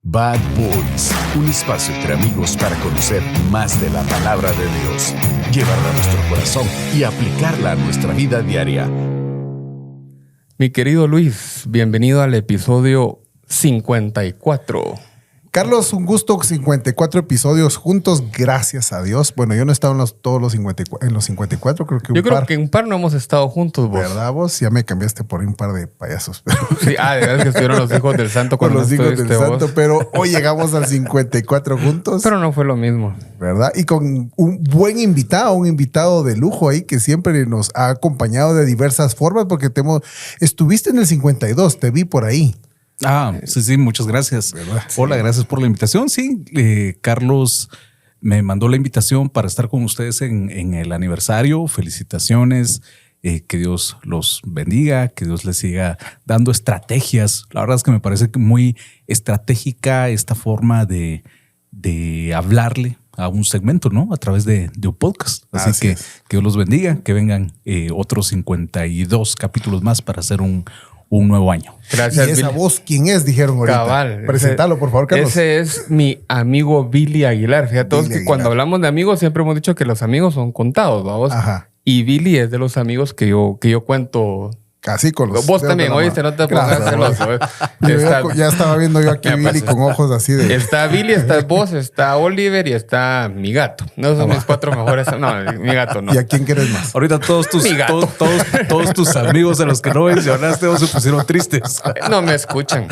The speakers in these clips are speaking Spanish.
Bad Boys, un espacio entre amigos para conocer más de la palabra de Dios, llevarla a nuestro corazón y aplicarla a nuestra vida diaria. Mi querido Luis, bienvenido al episodio 54. Carlos, un gusto, 54 episodios juntos, gracias a Dios. Bueno, yo no he estado en todos los 54, creo que Yo creo que en un par no hemos estado juntos, vos. ¿Verdad, vos? Ya me cambiaste por un par de payasos. Pero... Sí, de verdad que estuvieron los hijos del santo con cuando los hijos del santo, vos. pero hoy llegamos al 54 juntos. Pero no fue lo mismo. ¿Verdad? Y con un buen invitado, un invitado de lujo ahí que siempre nos ha acompañado de diversas formas, porque estuviste en el 52, te vi por ahí. Sí, muchas gracias. ¿Verdad? Hola, gracias por la invitación. Sí, Carlos me mandó la invitación para estar con ustedes en el aniversario. Felicitaciones, que Dios los bendiga, que Dios les siga dando estrategias. La verdad es que me parece muy estratégica esta forma de hablarle a un segmento, ¿no? A través de un podcast. Así que Dios los bendiga, que vengan otros 52 capítulos más para hacer un nuevo año. Gracias. ¿Y esa voz quién es? Dijeron ahorita. Cabal. Presentalo, por favor, Carlos. Ese es mi amigo Billy Aguilar. Fíjate todos que cuando hablamos de amigos siempre hemos dicho que los amigos son contados, ¿vamos? Ajá. Y Billy es de los amigos que yo cuento. Casi con los... Vos también, oíste, no te pongas celoso. Ya estaba viendo yo aquí a Billy con ojos así de... Está Billy, está vos, está Oliver y está mi gato. No son mis cuatro mejores. No, mi gato no. ¿Y a quién quieres más? Ahorita todos tus amigos de los que no mencionaste se pusieron tristes. No me escuchan.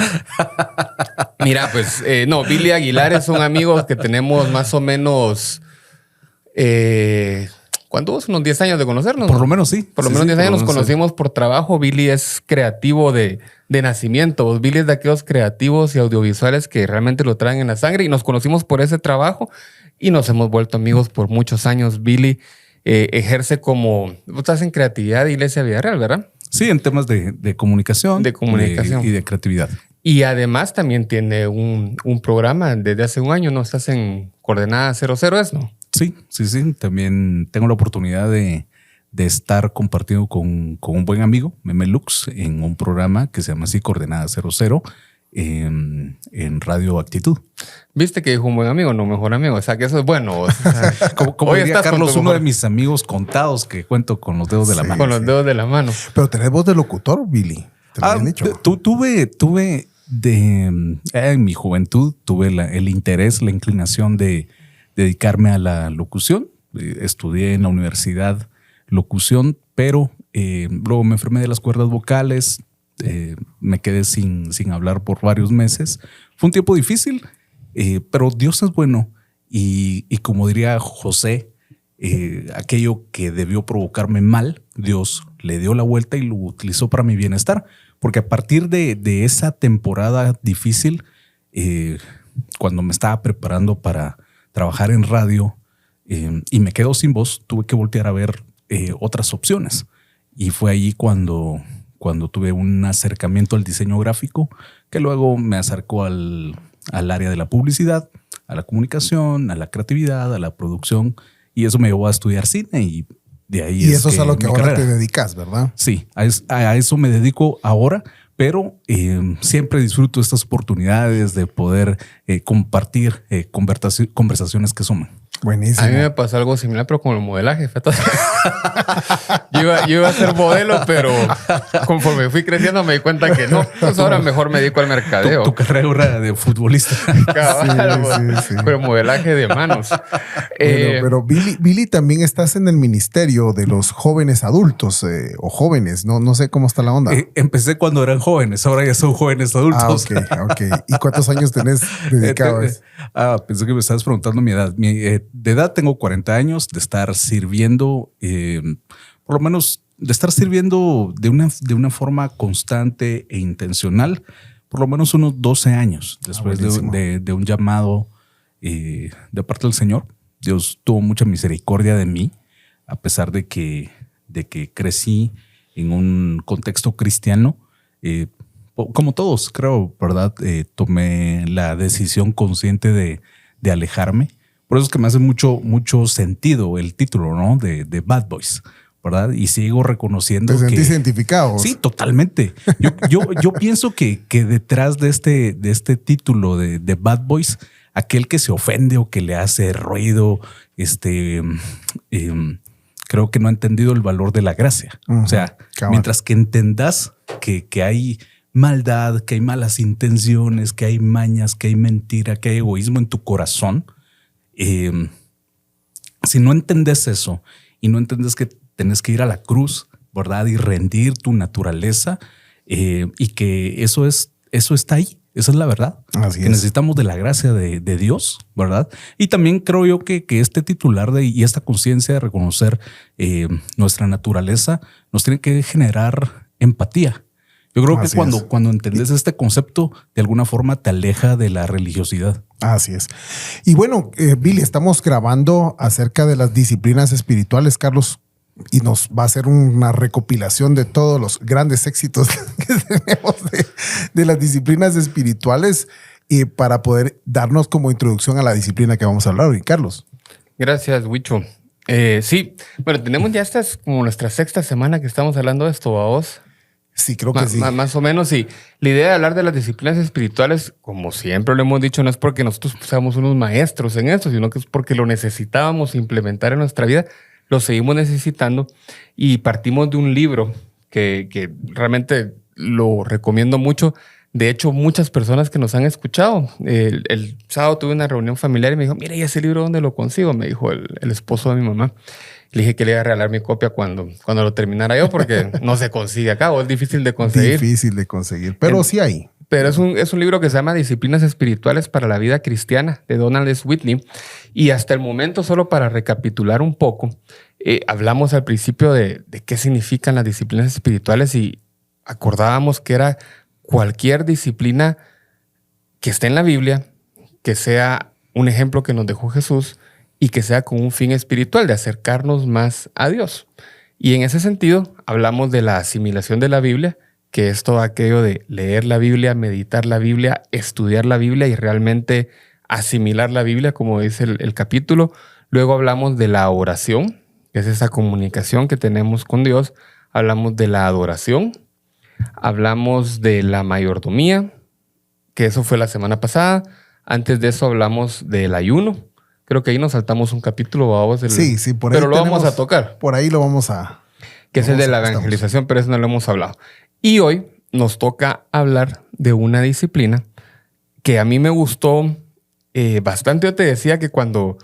Mira, pues, Billy Aguilar es un amigo que tenemos más o menos... ¿Cuánto? Unos 10 años de conocernos. Por lo menos sí. Por lo menos 10 años nos conocimos por trabajo. Billy es creativo de nacimiento. Billy es de aquellos creativos y audiovisuales que realmente lo traen en la sangre y nos conocimos por ese trabajo y nos hemos vuelto amigos por muchos años. Billy ejerce como... Vos estás en creatividad de Iglesia Villarreal, ¿verdad? Sí, en temas de comunicación. De comunicación. Y de creatividad. Y además también tiene un programa desde hace un año, ¿no? Estás en Coordenada 00, ¿es, no? Sí. También tengo la oportunidad de estar compartiendo con un buen amigo, Meme Lux, en un programa que se llama así Coordenada 00 en Radio Actitud. ¿Viste que dijo un buen amigo? No, mejor amigo. O sea, que eso es bueno. O sea, como diría Carlos, uno de mis amigos contados que cuento con los dedos de la mano. Con los dedos de la mano. Pero tenés voz de locutor, Billy. Te lo habían dicho. Tuve en mi juventud, tuve el interés, la inclinación de dedicarme a la locución. Estudié en la universidad locución, pero luego me enfermé de las cuerdas vocales, me quedé sin hablar por varios meses. Fue un tiempo difícil, pero Dios es bueno y como diría José, aquello que debió provocarme mal, Dios le dio la vuelta y lo utilizó para mi bienestar, porque a partir de esa temporada difícil, cuando me estaba preparando para trabajar en radio y me quedo sin voz, tuve que voltear a ver otras opciones. Y fue ahí cuando tuve un acercamiento al diseño gráfico, que luego me acercó al área de la publicidad, a la comunicación, a la creatividad, a la producción. Y eso me llevó a estudiar cine y de ahí. Y eso es a lo que ahora te dedicas, ¿verdad? Sí, a eso me dedico ahora. Pero siempre disfruto estas oportunidades de poder compartir conversaciones que suman. Buenísimo. A mí me pasó algo similar, pero con el modelaje. yo iba a ser modelo, pero conforme fui creciendo me di cuenta que no. Pues ahora mejor me dedico al mercadeo. Tu carrera era de futbolista. Sí. Pero modelaje de manos. Pero Billy, también estás en el ministerio de los jóvenes adultos o jóvenes. No sé cómo está la onda. Empecé cuando eran jóvenes, ahora ya son jóvenes adultos. Ok. ¿Y cuántos años tenés dedicado a eso? Pensé que me estabas preguntando mi edad. De edad tengo 40 años, de estar sirviendo, por lo menos de estar sirviendo de una forma constante e intencional, por lo menos unos 12 años después de un llamado de parte del Señor. Dios tuvo mucha misericordia de mí, a pesar de que crecí en un contexto cristiano. Como todos, creo, ¿verdad? Tomé la decisión consciente de alejarme. Por eso es que me hace mucho sentido el título, ¿no? De Bad Boys. ¿verdad? Y sigo reconociendo ¿Te sentís que... identificado? Sí, totalmente. Yo pienso que detrás de este título de Bad Boys, aquel que se ofende o que le hace ruido, creo que no ha entendido el valor de la gracia. O sea, mientras que entendas que hay maldad, que hay malas intenciones, que hay mañas, que hay mentira, que hay egoísmo en tu corazón, si no entendes eso y no entendes que tenés que ir a la cruz, ¿verdad? Y rendir tu naturaleza, y que eso está ahí. Esa es la verdad. Así que es. necesitamos de la gracia de Dios, ¿verdad? Y también creo yo que este titular y esta conciencia de reconocer nuestra naturaleza nos tiene que generar empatía. Yo creo Así que es. cuando entendés este concepto, de alguna forma te aleja de la religiosidad. Así es. Y bueno, Billy, estamos grabando acerca de las disciplinas espirituales, Carlos, y nos va a hacer una recopilación de todos los grandes éxitos que tenemos de las disciplinas espirituales, para poder darnos como introducción a la disciplina que vamos a hablar hoy, Carlos. Gracias, Huicho. Sí, bueno, tenemos ya esta es como nuestra sexta semana que estamos hablando de esto, ¿a vos? Sí, creo que sí. Más o menos, sí. La idea de hablar de las disciplinas espirituales, como siempre lo hemos dicho, no es porque nosotros seamos unos maestros en esto, sino que es porque lo necesitábamos implementar en nuestra vida, lo seguimos necesitando, y partimos de un libro que realmente lo recomiendo mucho. De hecho, muchas personas que nos han escuchado, el sábado tuve una reunión familiar y me dijo, mira, ¿y ese libro dónde lo consigo? Me dijo el esposo de mi mamá. Le dije que le iba a regalar mi copia cuando lo terminara yo, porque no se consigue acá, o es difícil de conseguir. Difícil de conseguir, pero sí hay. Pero es un libro que se llama Disciplinas Espirituales para la Vida Cristiana, de Donald S. Whitney. Y hasta el momento, solo para recapitular un poco, hablamos al principio de qué significan las disciplinas espirituales y acordábamos que era cualquier disciplina que esté en la Biblia, que sea un ejemplo que nos dejó Jesús y que sea con un fin espiritual, de acercarnos más a Dios. Y en ese sentido, hablamos de la asimilación de la Biblia, que es todo aquello de leer la Biblia, meditar la Biblia, estudiar la Biblia y realmente asimilar la Biblia, como dice el capítulo. Luego hablamos de la oración, que es esa comunicación que tenemos con Dios. Hablamos de la adoración. Hablamos de la mayordomía, que eso fue la semana pasada. Antes de eso hablamos del ayuno. Creo que ahí nos saltamos un capítulo, vamos. Sí, por ahí pero lo vamos a tocar. Por ahí lo vamos a... Que es el de la evangelización, pero eso no lo hemos hablado. Y hoy nos toca hablar de una disciplina que a mí me gustó bastante. Yo te decía que cuando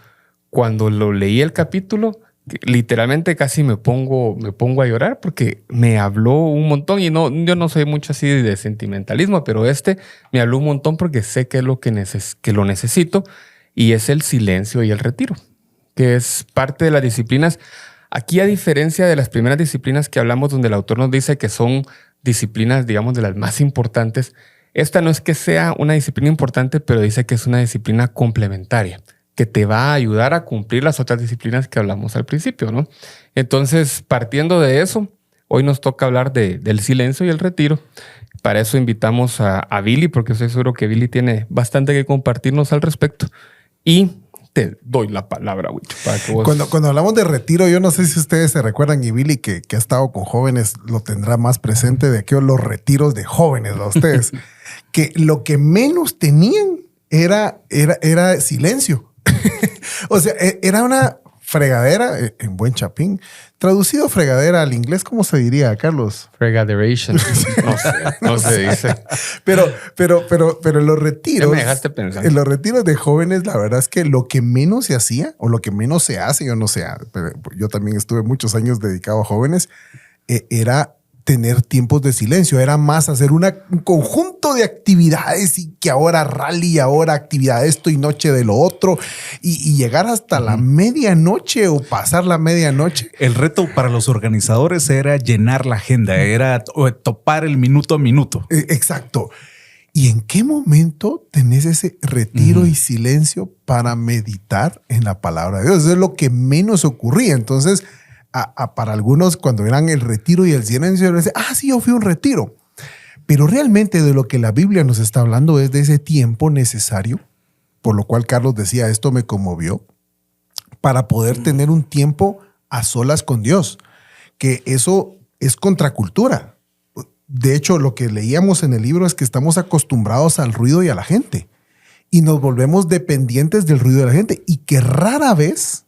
lo leí el capítulo, literalmente casi me pongo a llorar porque me habló un montón. Y yo no soy mucho así de sentimentalismo, pero me habló un montón porque sé que es lo que lo necesito. Y es el silencio y el retiro, que es parte de las disciplinas. Aquí, a diferencia de las primeras disciplinas que hablamos, donde el autor nos dice que son disciplinas, digamos, de las más importantes, esta no es que sea una disciplina importante, pero dice que es una disciplina complementaria, que te va a ayudar a cumplir las otras disciplinas que hablamos al principio, ¿no? Entonces, partiendo de eso, hoy nos toca hablar del silencio y el retiro. Para eso invitamos a Billy, porque estoy seguro que Billy tiene bastante que compartirnos al respecto. Y te doy la palabra, Huicho, para que vos... Cuando hablamos de retiro, yo no sé si ustedes se recuerdan, y Billy, que ha estado con jóvenes, lo tendrá más presente, de aquellos los retiros de jóvenes, a ustedes, que lo que menos tenían era silencio. O sea, era una fregadera, en buen chapín. Traducido fregadera al inglés, ¿cómo se diría, Carlos? Fregaderation. No se dice. Pero en los retiros... Ya me dejaste pensando. En los retiros de jóvenes, la verdad es que lo que menos se hacía, o lo que menos se hace, yo no sé, pero yo también estuve muchos años dedicado a jóvenes, era tener tiempos de silencio. Era más hacer un conjunto de actividades, y que ahora rally, ahora actividad de esto y noche de lo otro, y llegar hasta la medianoche o pasar la medianoche. El reto para los organizadores era llenar la agenda, era topar el minuto a minuto. Exacto. ¿Y en qué momento tenés ese retiro y silencio para meditar en la palabra de Dios? Eso es lo que menos ocurría. Entonces, para algunos, cuando eran el retiro y el silencio, dicen, sí, yo fui a un retiro. Pero realmente de lo que la Biblia nos está hablando es de ese tiempo necesario, por lo cual Carlos decía, esto me conmovió, para poder tener un tiempo a solas con Dios. que eso es contracultura. De hecho, lo que leíamos en el libro es que estamos acostumbrados al ruido y a la gente y nos volvemos dependientes del ruido de la gente y que rara vez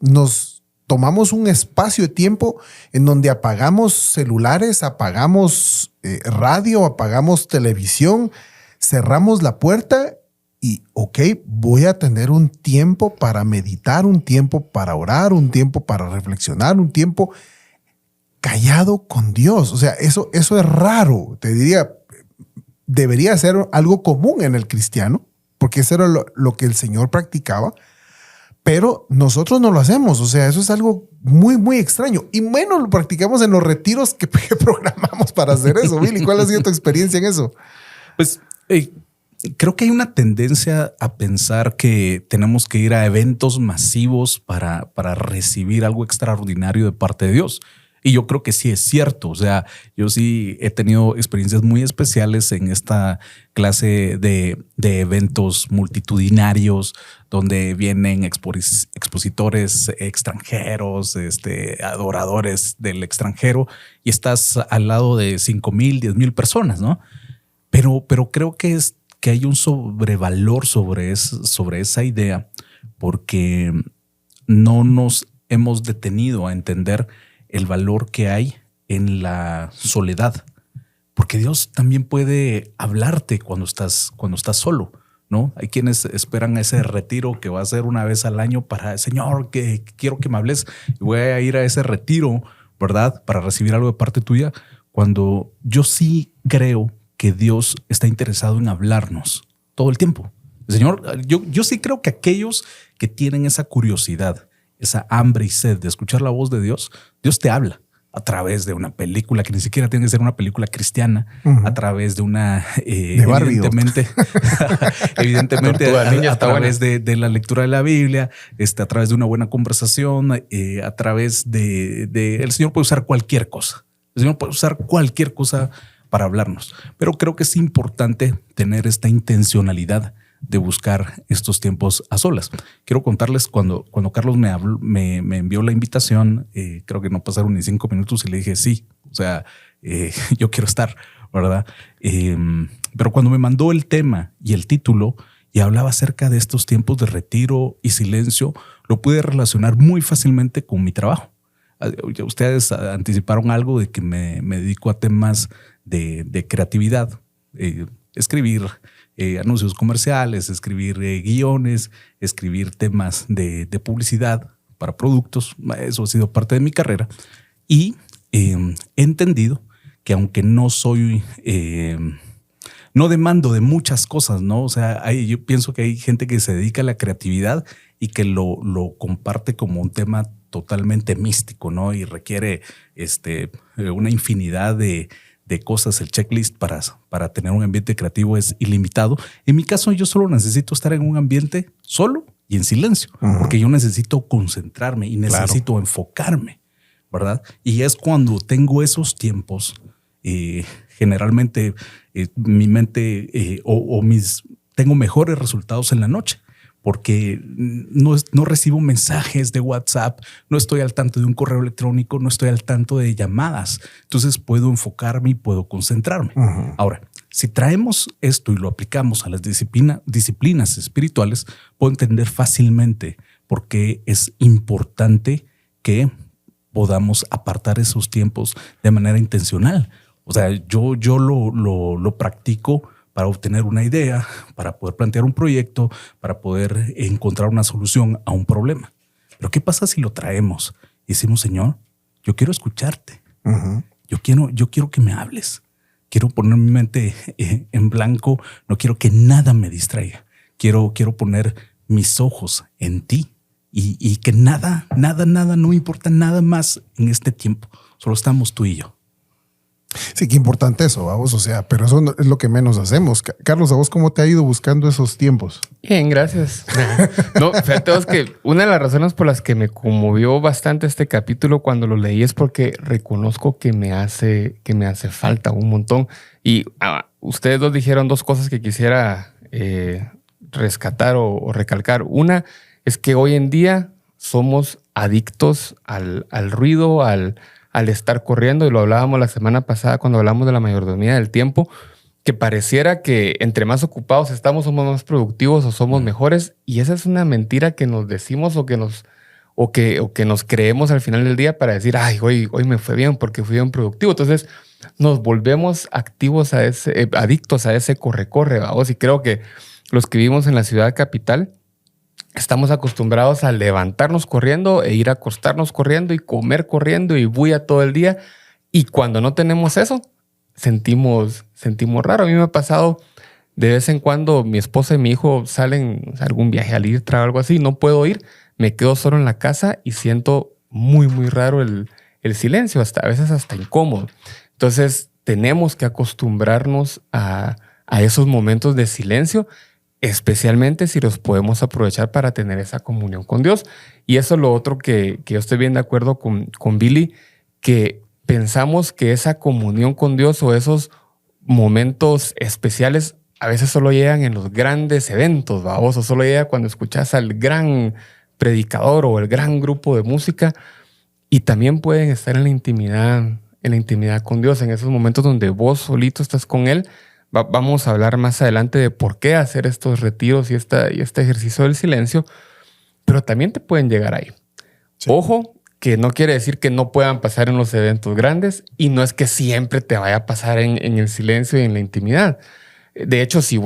nos tomamos un espacio de tiempo en donde apagamos celulares, apagamos radio, apagamos televisión, cerramos la puerta y, ok, voy a tener un tiempo para meditar, un tiempo para orar, un tiempo para reflexionar, un tiempo callado con Dios. O sea, eso es raro. Te diría, debería ser algo común en el cristiano, porque eso era lo que el Señor practicaba, pero nosotros no lo hacemos. O sea, eso es algo muy, muy extraño. Y menos lo practicamos en los retiros que programamos para hacer eso. Billy, ¿cuál ha sido tu experiencia en eso? Pues creo que hay una tendencia a pensar que tenemos que ir a eventos masivos para recibir algo extraordinario de parte de Dios. Y yo creo que sí es cierto. O sea, yo sí he tenido experiencias muy especiales en esta clase de eventos multitudinarios donde vienen expositores extranjeros, adoradores del extranjero y estás al lado de 5,000, 10,000 personas, ¿no? Pero creo que hay un sobrevalor sobre esa idea porque no nos hemos detenido a entender el valor que hay en la soledad, porque Dios también puede hablarte cuando estás solo, ¿no? Hay quienes esperan ese retiro que va a ser una vez al año para, Señor, que quiero que me hables y voy a ir a ese retiro, ¿verdad? Para recibir algo de parte tuya, cuando yo sí creo que Dios está interesado en hablarnos todo el tiempo. Señor, yo sí creo que aquellos que tienen esa curiosidad, esa hambre y sed de escuchar la voz de Dios, Dios te habla a través de una película que ni siquiera tiene que ser una película cristiana, a través de una, evidentemente, a través de la lectura de la Biblia, a través de una buena conversación, a través de el Señor puede usar cualquier cosa. El Señor puede usar cualquier cosa para hablarnos, pero creo que es importante tener esta intencionalidad de buscar estos tiempos a solas. Quiero contarles cuando Carlos me envió la invitación, creo que no pasaron ni 5 minutos y le dije sí, o sea, yo quiero estar, ¿verdad? Pero cuando me mandó el tema y el título y hablaba acerca de estos tiempos de retiro y silencio, lo pude relacionar muy fácilmente con mi trabajo. Ustedes anticiparon algo de que me dedico a temas de creatividad, escribir anuncios comerciales, escribir guiones, escribir temas de publicidad para productos. Eso ha sido parte de mi carrera y he entendido que aunque no soy, no demando de muchas cosas, ¿no? O sea, yo pienso que hay gente que se dedica a la creatividad y que lo comparte como un tema totalmente místico, ¿no? Y requiere una infinidad de cosas. El checklist para tener un ambiente creativo es ilimitado. En mi caso, yo solo necesito estar en un ambiente solo y en silencio, porque yo necesito concentrarme y necesito enfocarme, ¿verdad? Y es cuando tengo esos tiempos, generalmente mi mente tengo mejores resultados en la noche, porque no recibo mensajes de WhatsApp, no estoy al tanto de un correo electrónico, no estoy al tanto de llamadas. Entonces puedo enfocarme y puedo concentrarme. Ahora, si traemos esto y lo aplicamos a las disciplinas espirituales, puedo entender fácilmente por qué es importante que podamos apartar esos tiempos de manera intencional. O sea, yo lo practico para obtener una idea, para poder plantear un proyecto, para poder encontrar una solución a un problema. Pero ¿qué pasa si lo traemos y decimos, Señor, yo quiero escucharte? Yo quiero que me hables. Quiero poner mi mente en blanco. No quiero que nada me distraiga. Quiero poner mis ojos en ti y que nada, no importa nada más en este tiempo. Solo estamos tú y yo. Sí, qué importante eso, vamos. O sea, pero eso es lo que menos hacemos. Carlos, ¿a vos cómo te ha ido buscando esos tiempos? Bien, gracias. No, fíjate vos que una de las razones por las que me conmovió bastante este capítulo cuando lo leí es porque reconozco que me hace falta un montón. Y ustedes dos dijeron dos cosas que quisiera rescatar o recalcar. Una es que hoy en día somos adictos al ruido, al estar corriendo, y lo hablábamos la semana pasada cuando hablamos de la mayordomía del tiempo, que pareciera que entre más ocupados estamos somos más productivos o somos mejores, y esa es una mentira que nos decimos o que nos creemos al final del día para decir, ay, hoy me fue bien porque fui bien productivo. Entonces nos volvemos adictos a ese corre-corre, vamos. Y creo que los que vivimos en la ciudad capital estamos acostumbrados a levantarnos corriendo e ir a acostarnos corriendo y comer corriendo y bulla todo el día. Y cuando no tenemos eso, sentimos raro. A mí me ha pasado de vez en cuando, mi esposa y mi hijo salen a algún viaje al IRTRA o algo así, no puedo ir, me quedo solo en la casa y siento muy, muy raro el silencio, a veces hasta incómodo. Entonces tenemos que acostumbrarnos a esos momentos de silencio, especialmente si los podemos aprovechar para tener esa comunión con Dios. Y eso es lo otro que yo estoy bien de acuerdo con Billy, que pensamos que esa comunión con Dios o esos momentos especiales a veces solo llegan en los grandes eventos, ¿vamos? O solo llega cuando escuchas al gran predicador o el gran grupo de música, y también pueden estar en la intimidad con Dios, en esos momentos donde vos solito estás con Él. Vamos a hablar más adelante de por qué hacer estos retiros y este ejercicio del silencio, pero también te pueden llegar ahí. Sí. Ojo, que no quiere decir que no puedan pasar en los eventos grandes, y no es que siempre te vaya a pasar en el silencio y en la intimidad. De hecho, si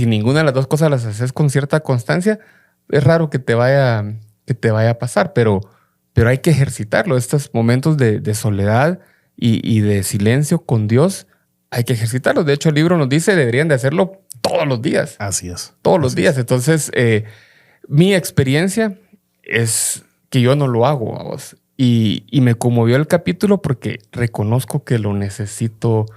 ninguna de las dos cosas las haces con cierta constancia, es raro que te vaya a pasar, pero hay que ejercitarlo. Estos momentos de soledad y de silencio con Dios, hay que ejercitarlos. De hecho, el libro nos dice deberían de hacerlo todos los días. Así es. Todos los días. Entonces, mi experiencia es que yo no lo hago, vamos. Y me conmovió el capítulo porque reconozco que lo necesito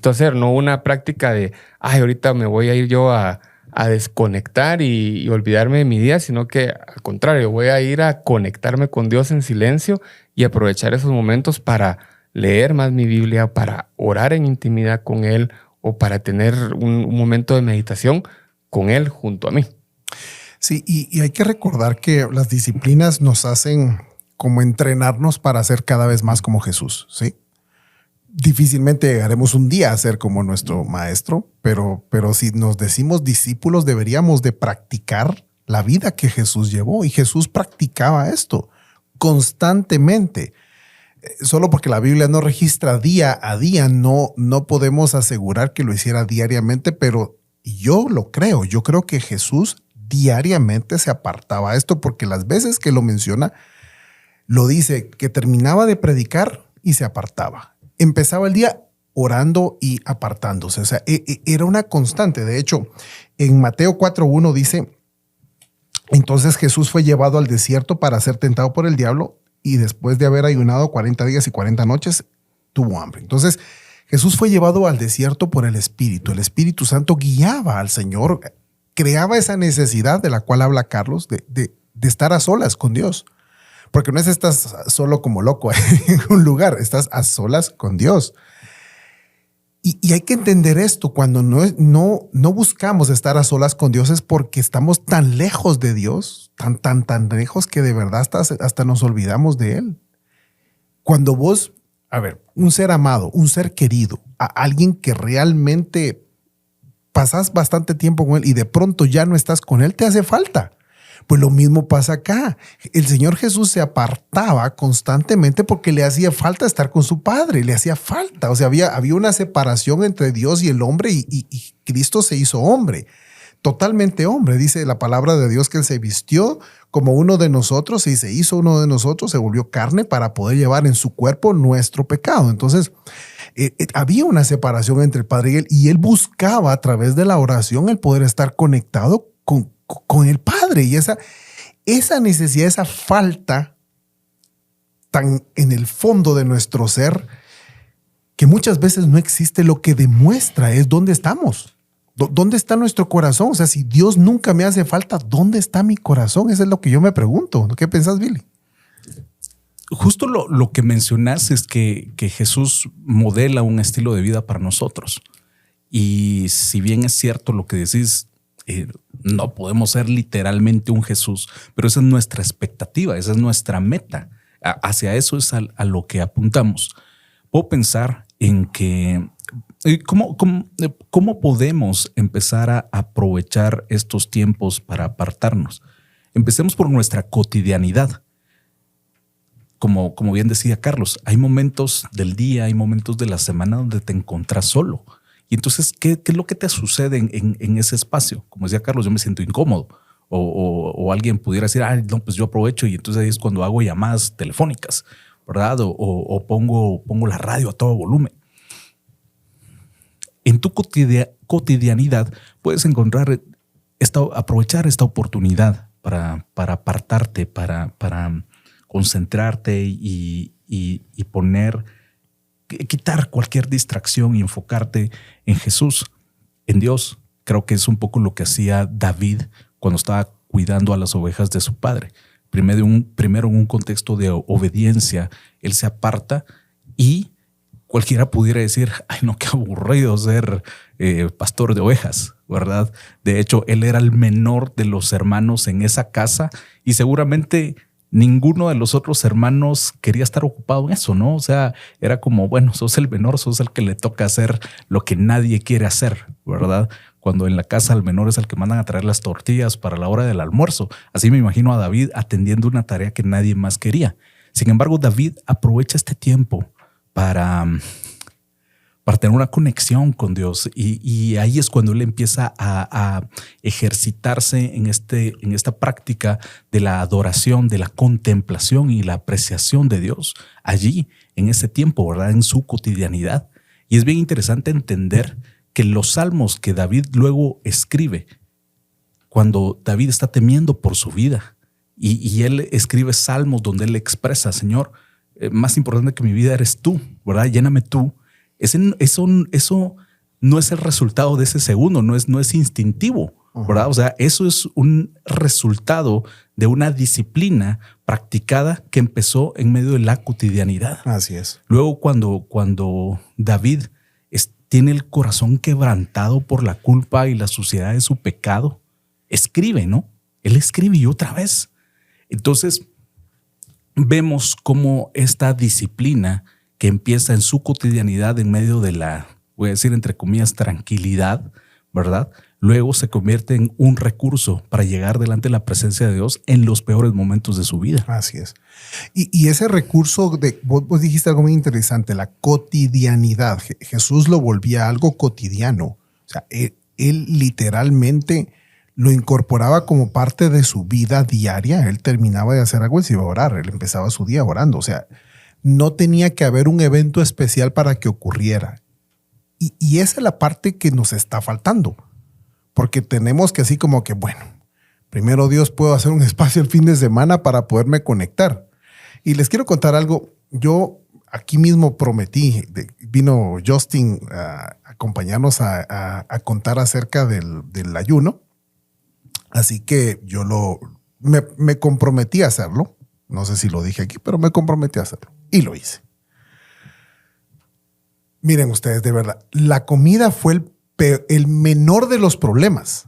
hacer. No una práctica de, ay, ahorita me voy a ir yo a desconectar y olvidarme de mi día, sino que al contrario, voy a ir a conectarme con Dios en silencio y aprovechar esos momentos para leer más mi Biblia, para orar en intimidad con Él o para tener un momento de meditación con Él junto a mí. Sí, y hay que recordar que las disciplinas nos hacen como entrenarnos para ser cada vez más como Jesús, ¿sí? Difícilmente llegaremos un día a ser como nuestro maestro, pero si nos decimos discípulos, deberíamos de practicar la vida que Jesús llevó, y Jesús practicaba esto constantemente. Solo porque la Biblia no registra día a día, no podemos asegurar que lo hiciera diariamente, pero yo lo creo. Yo creo que Jesús diariamente se apartaba a esto, porque las veces que lo menciona, lo dice que terminaba de predicar y se apartaba. Empezaba el día orando y apartándose. O sea, era una constante. De hecho, en Mateo 4:1 dice, entonces Jesús fue llevado al desierto para ser tentado por el diablo, y después de haber ayunado 40 días y 40 noches, tuvo hambre. Entonces, Jesús fue llevado al desierto por el Espíritu. El Espíritu Santo guiaba al Señor, creaba esa necesidad de la cual habla Carlos, de estar a solas con Dios. Porque no estás solo como loco en un lugar, estás a solas con Dios. Y hay que entender esto, cuando no buscamos estar a solas con Dios es porque estamos tan lejos de Dios, tan lejos que de verdad hasta nos olvidamos de Él. Cuando vos, un ser amado, un ser querido, a alguien que realmente pasás bastante tiempo con Él y de pronto ya no estás con Él, te hace falta. Pues lo mismo pasa acá. El Señor Jesús se apartaba constantemente porque le hacía falta estar con su Padre, le hacía falta. O sea, había una separación entre Dios y el hombre, y Cristo se hizo hombre, totalmente hombre. Dice la palabra de Dios que Él se vistió como uno de nosotros y se hizo uno de nosotros, se volvió carne para poder llevar en su cuerpo nuestro pecado. Entonces, había una separación entre el Padre y Él, y Él buscaba a través de la oración el poder estar conectado con el Padre, y esa necesidad, esa falta tan en el fondo de nuestro ser, que muchas veces no existe, lo que demuestra es dónde estamos, dónde está nuestro corazón. O sea, si Dios nunca me hace falta, ¿dónde está mi corazón? Eso es lo que yo me pregunto. ¿Qué pensás, Billy? Justo lo que mencionas es que Jesús modela un estilo de vida para nosotros. Y si bien es cierto lo que decís, No podemos ser literalmente un Jesús, pero esa es nuestra expectativa, esa es nuestra meta. Hacia eso es a lo que apuntamos. Puedo pensar en que ¿cómo podemos empezar a aprovechar estos tiempos para apartarnos? Empecemos por nuestra cotidianidad. Como bien decía Carlos, hay momentos del día, hay momentos de la semana donde te encontrás solo. Y entonces, ¿qué es lo que te sucede en ese espacio? Como decía Carlos, yo me siento incómodo. O alguien pudiera decir, no, pues yo aprovecho y entonces ahí es cuando hago llamadas telefónicas, ¿verdad? O pongo la radio a todo volumen. En tu cotidianidad puedes aprovechar esta oportunidad para apartarte, para concentrarte y quitar cualquier distracción y enfocarte en Jesús, en Dios. Creo que es un poco lo que hacía David cuando estaba cuidando a las ovejas de su padre. Primero en un contexto de obediencia, él se aparta y cualquiera pudiera decir, ay no, qué aburrido ser pastor de ovejas, ¿verdad? De hecho, él era el menor de los hermanos en esa casa y seguramente ninguno de los otros hermanos quería estar ocupado en eso, ¿no? O sea, era como, bueno, sos el menor, sos el que le toca hacer lo que nadie quiere hacer, ¿verdad? Cuando en la casa el menor es el que mandan a traer las tortillas para la hora del almuerzo. Así me imagino a David atendiendo una tarea que nadie más quería. Sin embargo, David aprovecha este tiempo para tener una conexión con Dios y ahí es cuando él empieza a ejercitarse en esta práctica de la adoración, de la contemplación y la apreciación de Dios allí en ese tiempo, ¿verdad? En su cotidianidad. Y es bien interesante entender que los salmos que David luego escribe, cuando David está temiendo por su vida y él escribe salmos donde él expresa, Señor, más importante que mi vida eres tú, ¿verdad? Lléname tú. Eso no es el resultado de ese segundo, no es instintivo, ¿verdad? O sea, eso es un resultado de una disciplina practicada que empezó en medio de la cotidianidad. Así es. Luego, cuando David tiene el corazón quebrantado por la culpa y la suciedad de su pecado, escribe, ¿no? Él escribe y otra vez. Entonces, vemos cómo esta disciplina que empieza en su cotidianidad en medio de la, voy a decir entre comillas, tranquilidad, ¿verdad? Luego se convierte en un recurso para llegar delante de la presencia de Dios en los peores momentos de su vida. Así es. Y ese recurso, vos dijiste algo muy interesante, la cotidianidad. Jesús lo volvía algo cotidiano. O sea, él literalmente lo incorporaba como parte de su vida diaria. Él terminaba de hacer algo y se iba a orar. Él empezaba su día orando. O sea, no tenía que haber un evento especial para que ocurriera. Y esa es la parte que nos está faltando. Porque tenemos que así como que, bueno, primero Dios, puedo hacer un espacio el fin de semana para poderme conectar. Y les quiero contar algo. Yo aquí mismo prometí, vino Justin a acompañarnos a contar acerca del ayuno. Así que yo me comprometí a hacerlo. No sé si lo dije aquí, pero me comprometí a hacerlo. Y lo hice. Miren ustedes, de verdad, la comida fue el menor de los problemas.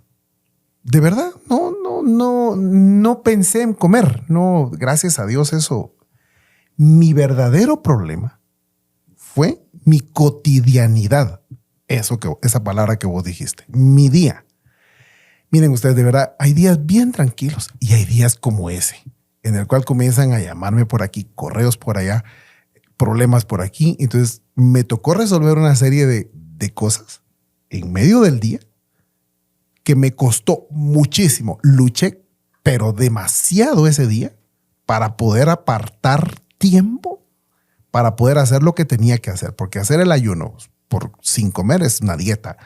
De verdad, no pensé en comer. No, gracias a Dios eso. Mi verdadero problema fue mi cotidianidad. Esa palabra que vos dijiste. Mi día. Miren ustedes, de verdad, hay días bien tranquilos y hay días como ese, en el cual comienzan a llamarme por aquí, correos por allá, problemas por aquí. Entonces me tocó resolver una serie de cosas en medio del día que me costó muchísimo. Luché, pero demasiado ese día para poder apartar tiempo para poder hacer lo que tenía que hacer. Porque hacer el ayuno sin comer es una dieta.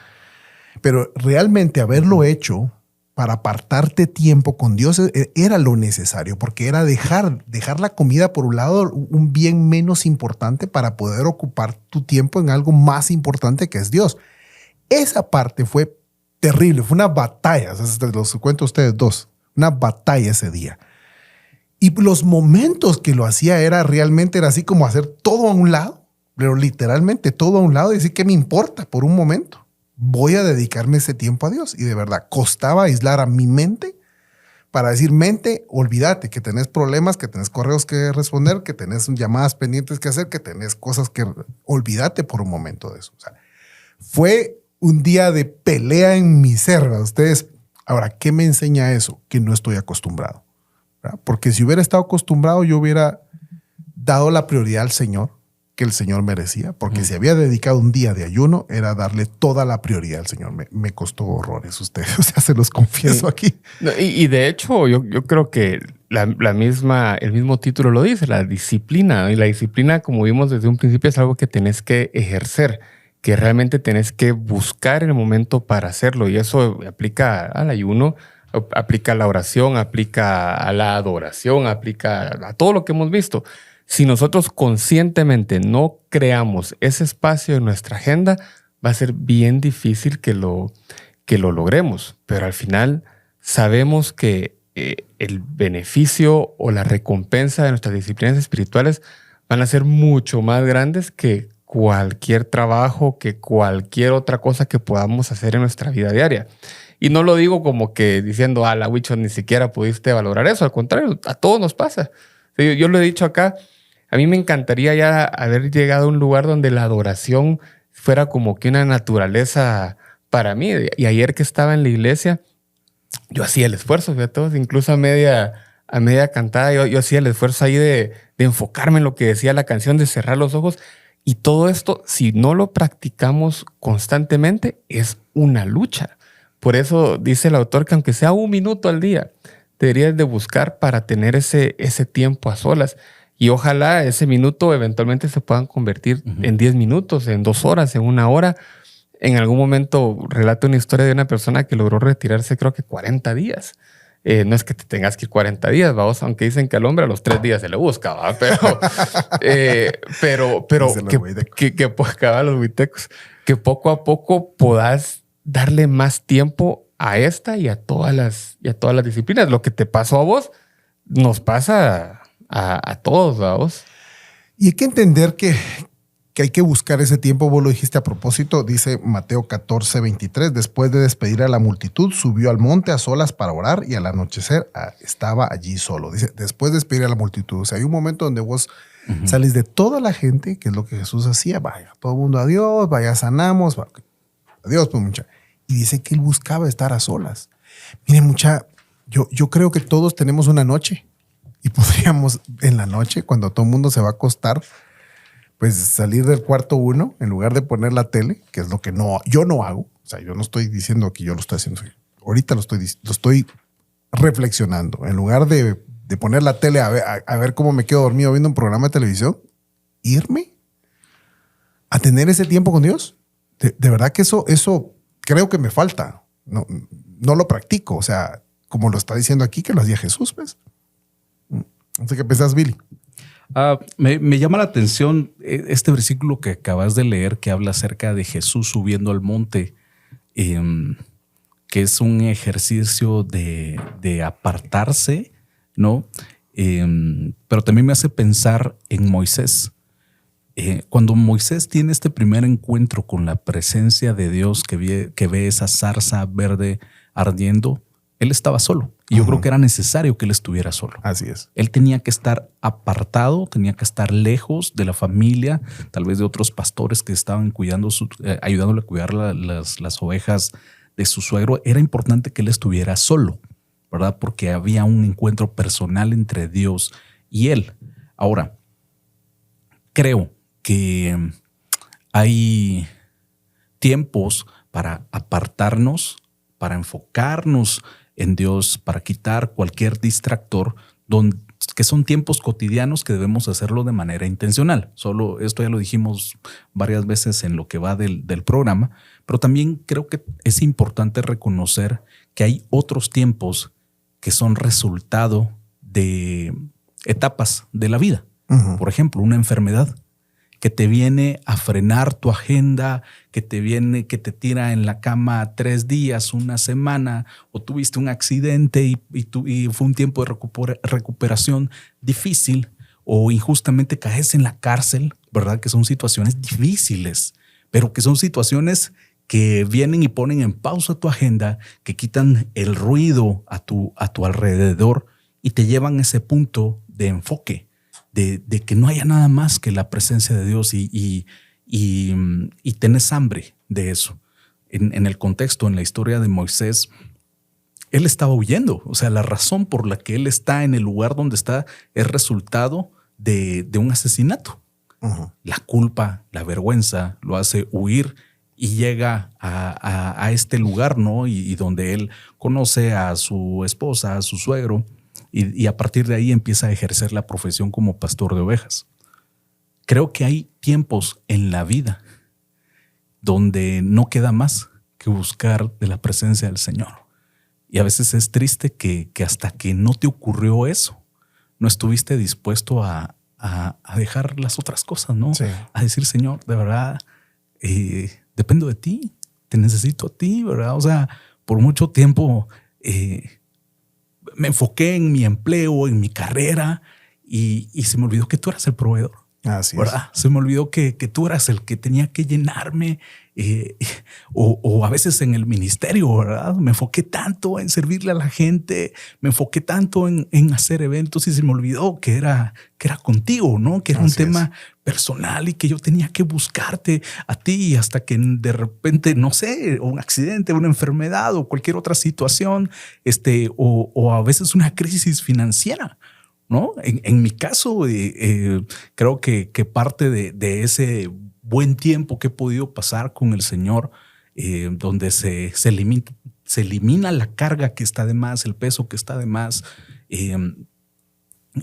Pero realmente haberlo hecho para apartarte tiempo con Dios era lo necesario, porque era dejar la comida por un lado, un bien menos importante, para poder ocupar tu tiempo en algo más importante que es Dios. Esa parte fue terrible, fue una batalla. Los cuento a ustedes dos, una batalla ese día. Y los momentos que lo hacía realmente era así como hacer todo a un lado, pero literalmente todo a un lado y decir, ¿qué me importa por un momento? voy a dedicarme ese tiempo a Dios. Y de verdad, costaba aislar a mi mente para decir, mente, olvídate que tenés problemas, que tenés correos que responder, que tenés llamadas pendientes que hacer, que tenés cosas que... Olvídate por un momento de eso. O sea, fue un día de pelea en mi ser, ¿verdad? Ustedes, ahora, ¿qué me enseña eso? Que no estoy acostumbrado, ¿verdad? Porque si hubiera estado acostumbrado, yo hubiera dado la prioridad al Señor que el Señor merecía, porque si había dedicado un día de ayuno, era darle toda la prioridad al Señor. Me costó horrores ustedes, o sea, se los confieso aquí. No, y de hecho, yo creo que el mismo título lo dice, la disciplina. ¿No? Y la disciplina, como vimos desde un principio, es algo que tenés que ejercer, que realmente tenés que buscar el momento para hacerlo. Y eso aplica al ayuno, aplica a la oración, aplica a la adoración, aplica a todo lo que hemos visto. Si nosotros conscientemente no creamos ese espacio en nuestra agenda, va a ser bien difícil que lo logremos. Pero al final sabemos que el beneficio o la recompensa de nuestras disciplinas espirituales van a ser mucho más grandes que cualquier trabajo, que cualquier otra cosa que podamos hacer en nuestra vida diaria. Y no lo digo como que diciendo, la Huicho, ni siquiera pudiste valorar eso. Al contrario, a todos nos pasa. Yo lo he dicho acá. A mí me encantaría ya haber llegado a un lugar donde la adoración fuera como que una naturaleza para mí. Y ayer que estaba en la iglesia, yo hacía el esfuerzo, fíjate, incluso a media cantada, yo hacía el esfuerzo ahí de enfocarme en lo que decía la canción, de cerrar los ojos. Y todo esto, si no lo practicamos constantemente, es una lucha. Por eso dice el autor que aunque sea 1 minuto al día, deberías de buscar para tener ese tiempo a solas. Y ojalá ese minuto eventualmente se puedan convertir en 10 minutos, en 2 horas, en 1 hora. En algún momento relato una historia de una persona que logró retirarse creo que 40 días. No es que te tengas que ir 40 días, vamos, aunque dicen que al hombre a los 3 días se le busca, ¿va? Pero que acaban los huitecos, que poco a poco puedas darle más tiempo a esta y a todas las disciplinas. Lo que te pasó a vos nos pasa a todos, vamos. Y hay que entender que hay que buscar ese tiempo. Vos lo dijiste a propósito, dice Mateo 14:23. Después de despedir a la multitud, subió al monte a solas para orar y al anochecer estaba allí solo. Dice, después de despedir a la multitud. O sea, hay un momento donde vos sales de toda la gente, que es lo que Jesús hacía. Vaya, todo el mundo adiós, vaya, sanamos. Adiós, pues mucha. Y dice que él buscaba estar a solas. Miren, mucha, yo creo que todos tenemos una noche. Y podríamos en la noche, cuando todo el mundo se va a acostar, pues salir del cuarto uno, en lugar de poner la tele, que es lo que yo no hago. O sea, yo no estoy diciendo que yo lo estoy haciendo. Ahorita lo estoy reflexionando. En lugar de poner la tele a ver cómo me quedo dormido viendo un programa de televisión, irme a tener ese tiempo con Dios. De verdad que eso creo que me falta. No lo practico. O sea, como lo está diciendo aquí, que lo hacía Jesús, pues. No sé qué pensás, Billy. Me llama la atención este versículo que acabas de leer, que habla acerca de Jesús subiendo al monte, que es un ejercicio de apartarse, ¿no? Pero también me hace pensar en Moisés. Cuando Moisés tiene este primer encuentro con la presencia de Dios, que ve esa zarza verde ardiendo, él estaba solo. Y yo creo que era necesario que él estuviera solo. Así es. Él tenía que estar apartado, tenía que estar lejos de la familia, tal vez de otros pastores que estaban ayudándole a cuidar las ovejas de su suegro. Era importante que él estuviera solo, ¿verdad? Porque había un encuentro personal entre Dios y él. Ahora, creo que hay tiempos para apartarnos, para enfocarnos en Dios, para quitar cualquier distractor, que son tiempos cotidianos que debemos hacerlo de manera intencional. Solo esto ya lo dijimos varias veces en lo que va del programa, pero también creo que es importante reconocer que hay otros tiempos que son resultado de etapas de la vida. Por ejemplo, una enfermedad que te viene a frenar tu agenda, que te tira en la cama 3 días, 1 semana, o tuviste un accidente y fue un tiempo de recuperación difícil, o injustamente caes en la cárcel, ¿verdad? Que son situaciones difíciles, pero que son situaciones que vienen y ponen en pausa tu agenda, que quitan el ruido a tu alrededor y te llevan a ese punto de enfoque, de que no haya nada más que la presencia de Dios y tenés hambre de eso. En el contexto, en la historia de Moisés, él estaba huyendo. O sea, la razón por la que él está en el lugar donde está es resultado de un asesinato. Uh-huh. La culpa, la vergüenza lo hace huir y llega a este lugar, ¿no? Y donde él conoce a su esposa, a su suegro, y a partir de ahí empieza a ejercer la profesión como pastor de ovejas. Creo que hay tiempos en la vida donde no queda más que buscar de la presencia del Señor. Y a veces es triste que hasta que no te ocurrió eso, no estuviste dispuesto a dejar las otras cosas, ¿no? Sí. A decir, Señor, de verdad, dependo de ti, te necesito a ti, ¿verdad? O sea, por mucho tiempo me enfoqué en mi empleo, en mi carrera, y se me olvidó que tú eras el proveedor. Así ¿verdad? Se me olvidó que tú eras el que tenía que llenarme, o a veces en el ministerio, ¿verdad? Me enfoqué tanto en servirle a la gente, me enfoqué tanto en hacer eventos y se me olvidó que era contigo, ¿no? Que era un tema personal y que yo tenía que buscarte a ti hasta que de repente, no sé, un accidente, una enfermedad o cualquier otra situación, o a veces una crisis financiera, ¿no? En mi caso, creo que parte de ese buen tiempo que he podido pasar con el Señor, donde se elimina la carga que está de más, el peso que está de más.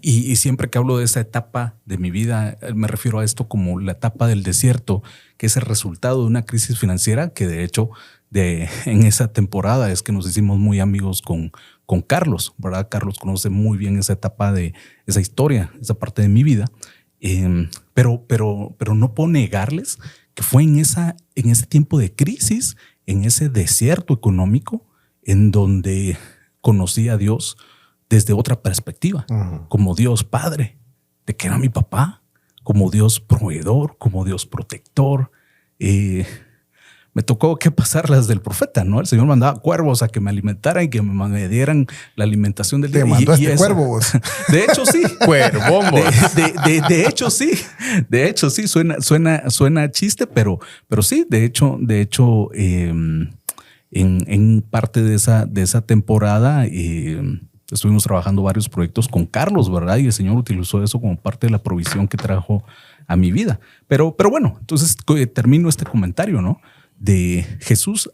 Y siempre que hablo de esa etapa de mi vida, me refiero a esto como la etapa del desierto, que es el resultado de una crisis financiera que de hecho en esa temporada es que nos hicimos muy amigos con Carlos, ¿verdad? Carlos conoce muy bien esa etapa de esa historia, esa parte de mi vida. Pero no puedo negarles que fue en ese tiempo de crisis, en ese desierto económico, en donde conocí a Dios desde otra perspectiva, como Dios Padre, de que era mi papá, como Dios proveedor, como Dios protector. Me tocó que pasar las del profeta, ¿no? El Señor mandaba cuervos a que me alimentaran y que me dieran la alimentación del día. Te mandó cuervo vos. De hecho, sí. Cuervón vos. De hecho, sí. De hecho, sí. Suena chiste, pero sí. De hecho, en parte de esa temporada estuvimos trabajando varios proyectos con Carlos, ¿verdad? Y el Señor utilizó eso como parte de la provisión que trajo a mi vida. Pero bueno, entonces termino este comentario, ¿no? De Jesús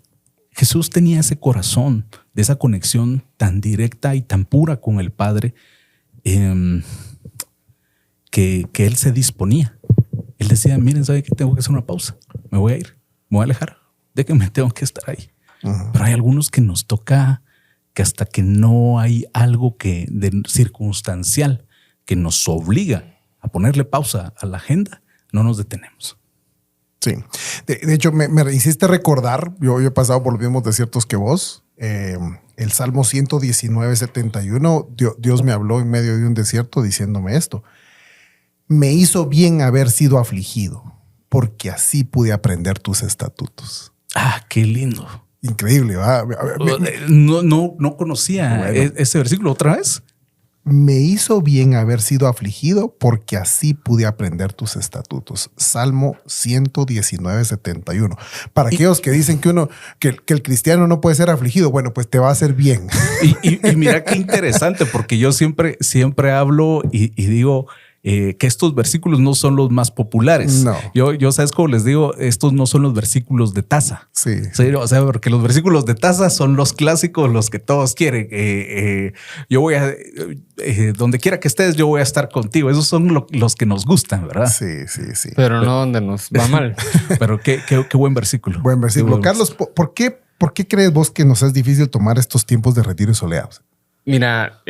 tenía ese corazón, de esa conexión tan directa y tan pura con el Padre, que él se disponía. Él decía, miren, ¿sabe qué? Tengo que hacer una pausa. Me voy a ir, me voy a alejar. De que me tengo que estar ahí. Pero hay algunos que nos toca que hasta que no hay algo circunstancial que nos obliga a ponerle pausa a la agenda, no nos detenemos. Sí. De hecho, me hiciste recordar, yo he pasado por los mismos desiertos que vos. El Salmo 119, 71, Dios me habló en medio de un desierto diciéndome esto. Me hizo bien haber sido afligido, porque así pude aprender tus estatutos. Ah, qué lindo. Increíble, ¿va? No conocía ese versículo otra vez. Me hizo bien haber sido afligido porque así pude aprender tus estatutos. Salmo 119, 71. Para aquellos que dicen que el cristiano no puede ser afligido, bueno, pues te va a hacer bien. Y mira qué interesante, porque yo siempre hablo y digo que estos versículos no son los más populares. No. Yo ¿sabes cómo les digo? Estos no son los versículos de taza. Sí. O sea, porque los versículos de taza son los clásicos, los que todos quieren. Yo voy a, donde quiera que estés, yo voy a estar contigo. Esos son los que nos gustan, ¿verdad? Sí. Pero no donde nos va mal. Pero qué buen versículo. Buen versículo. Carlos, ¿por qué crees vos que nos es difícil tomar estos tiempos de retiro y soleados? Mira,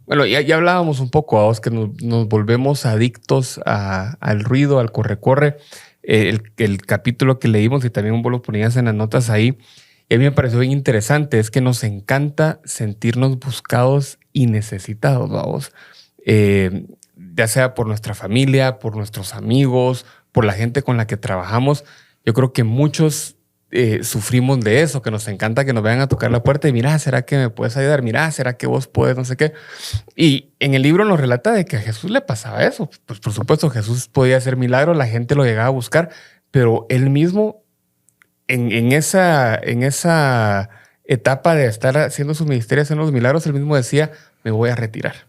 bueno, ya hablábamos un poco, vos, que nos volvemos adictos al ruido, al corre-corre. El capítulo que leímos y también vos lo ponías en las notas ahí, y a mí me pareció bien interesante, es que nos encanta sentirnos buscados y necesitados, vamos. Ya sea por nuestra familia, por nuestros amigos, por la gente con la que trabajamos. Yo creo que muchos sufrimos de eso, que nos encanta que nos vayan a tocar la puerta y mira, ¿será que me puedes ayudar? Mira, ¿será que vos puedes? No sé qué. Y en el libro nos relata de que a Jesús le pasaba eso. Pues por supuesto, Jesús podía hacer milagros, la gente lo llegaba a buscar, pero él mismo en esa etapa de estar haciendo su ministerio, haciendo los milagros, él mismo decía, me voy a retirar.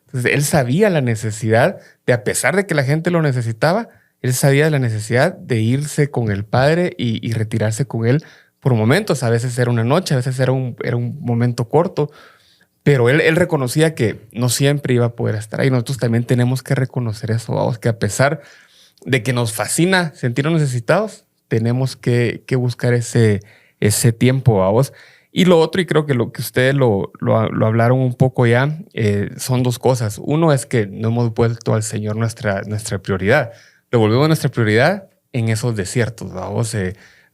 Entonces, él sabía la necesidad de, a pesar de que la gente lo necesitaba, él sabía de la necesidad de irse con el Padre y retirarse con él por momentos. A veces era una noche, a veces era un momento corto, pero él reconocía que no siempre iba a poder estar ahí. Nosotros también tenemos que reconocer eso, vamos, que a pesar de que nos fascina sentirnos necesitados, tenemos que buscar ese tiempo, vamos. Y lo otro, y creo que lo que ustedes lo hablaron un poco ya, son dos cosas. Uno es que no hemos vuelto al Señor nuestra prioridad. Lo volvemos nuestra prioridad en esos desiertos, vamos.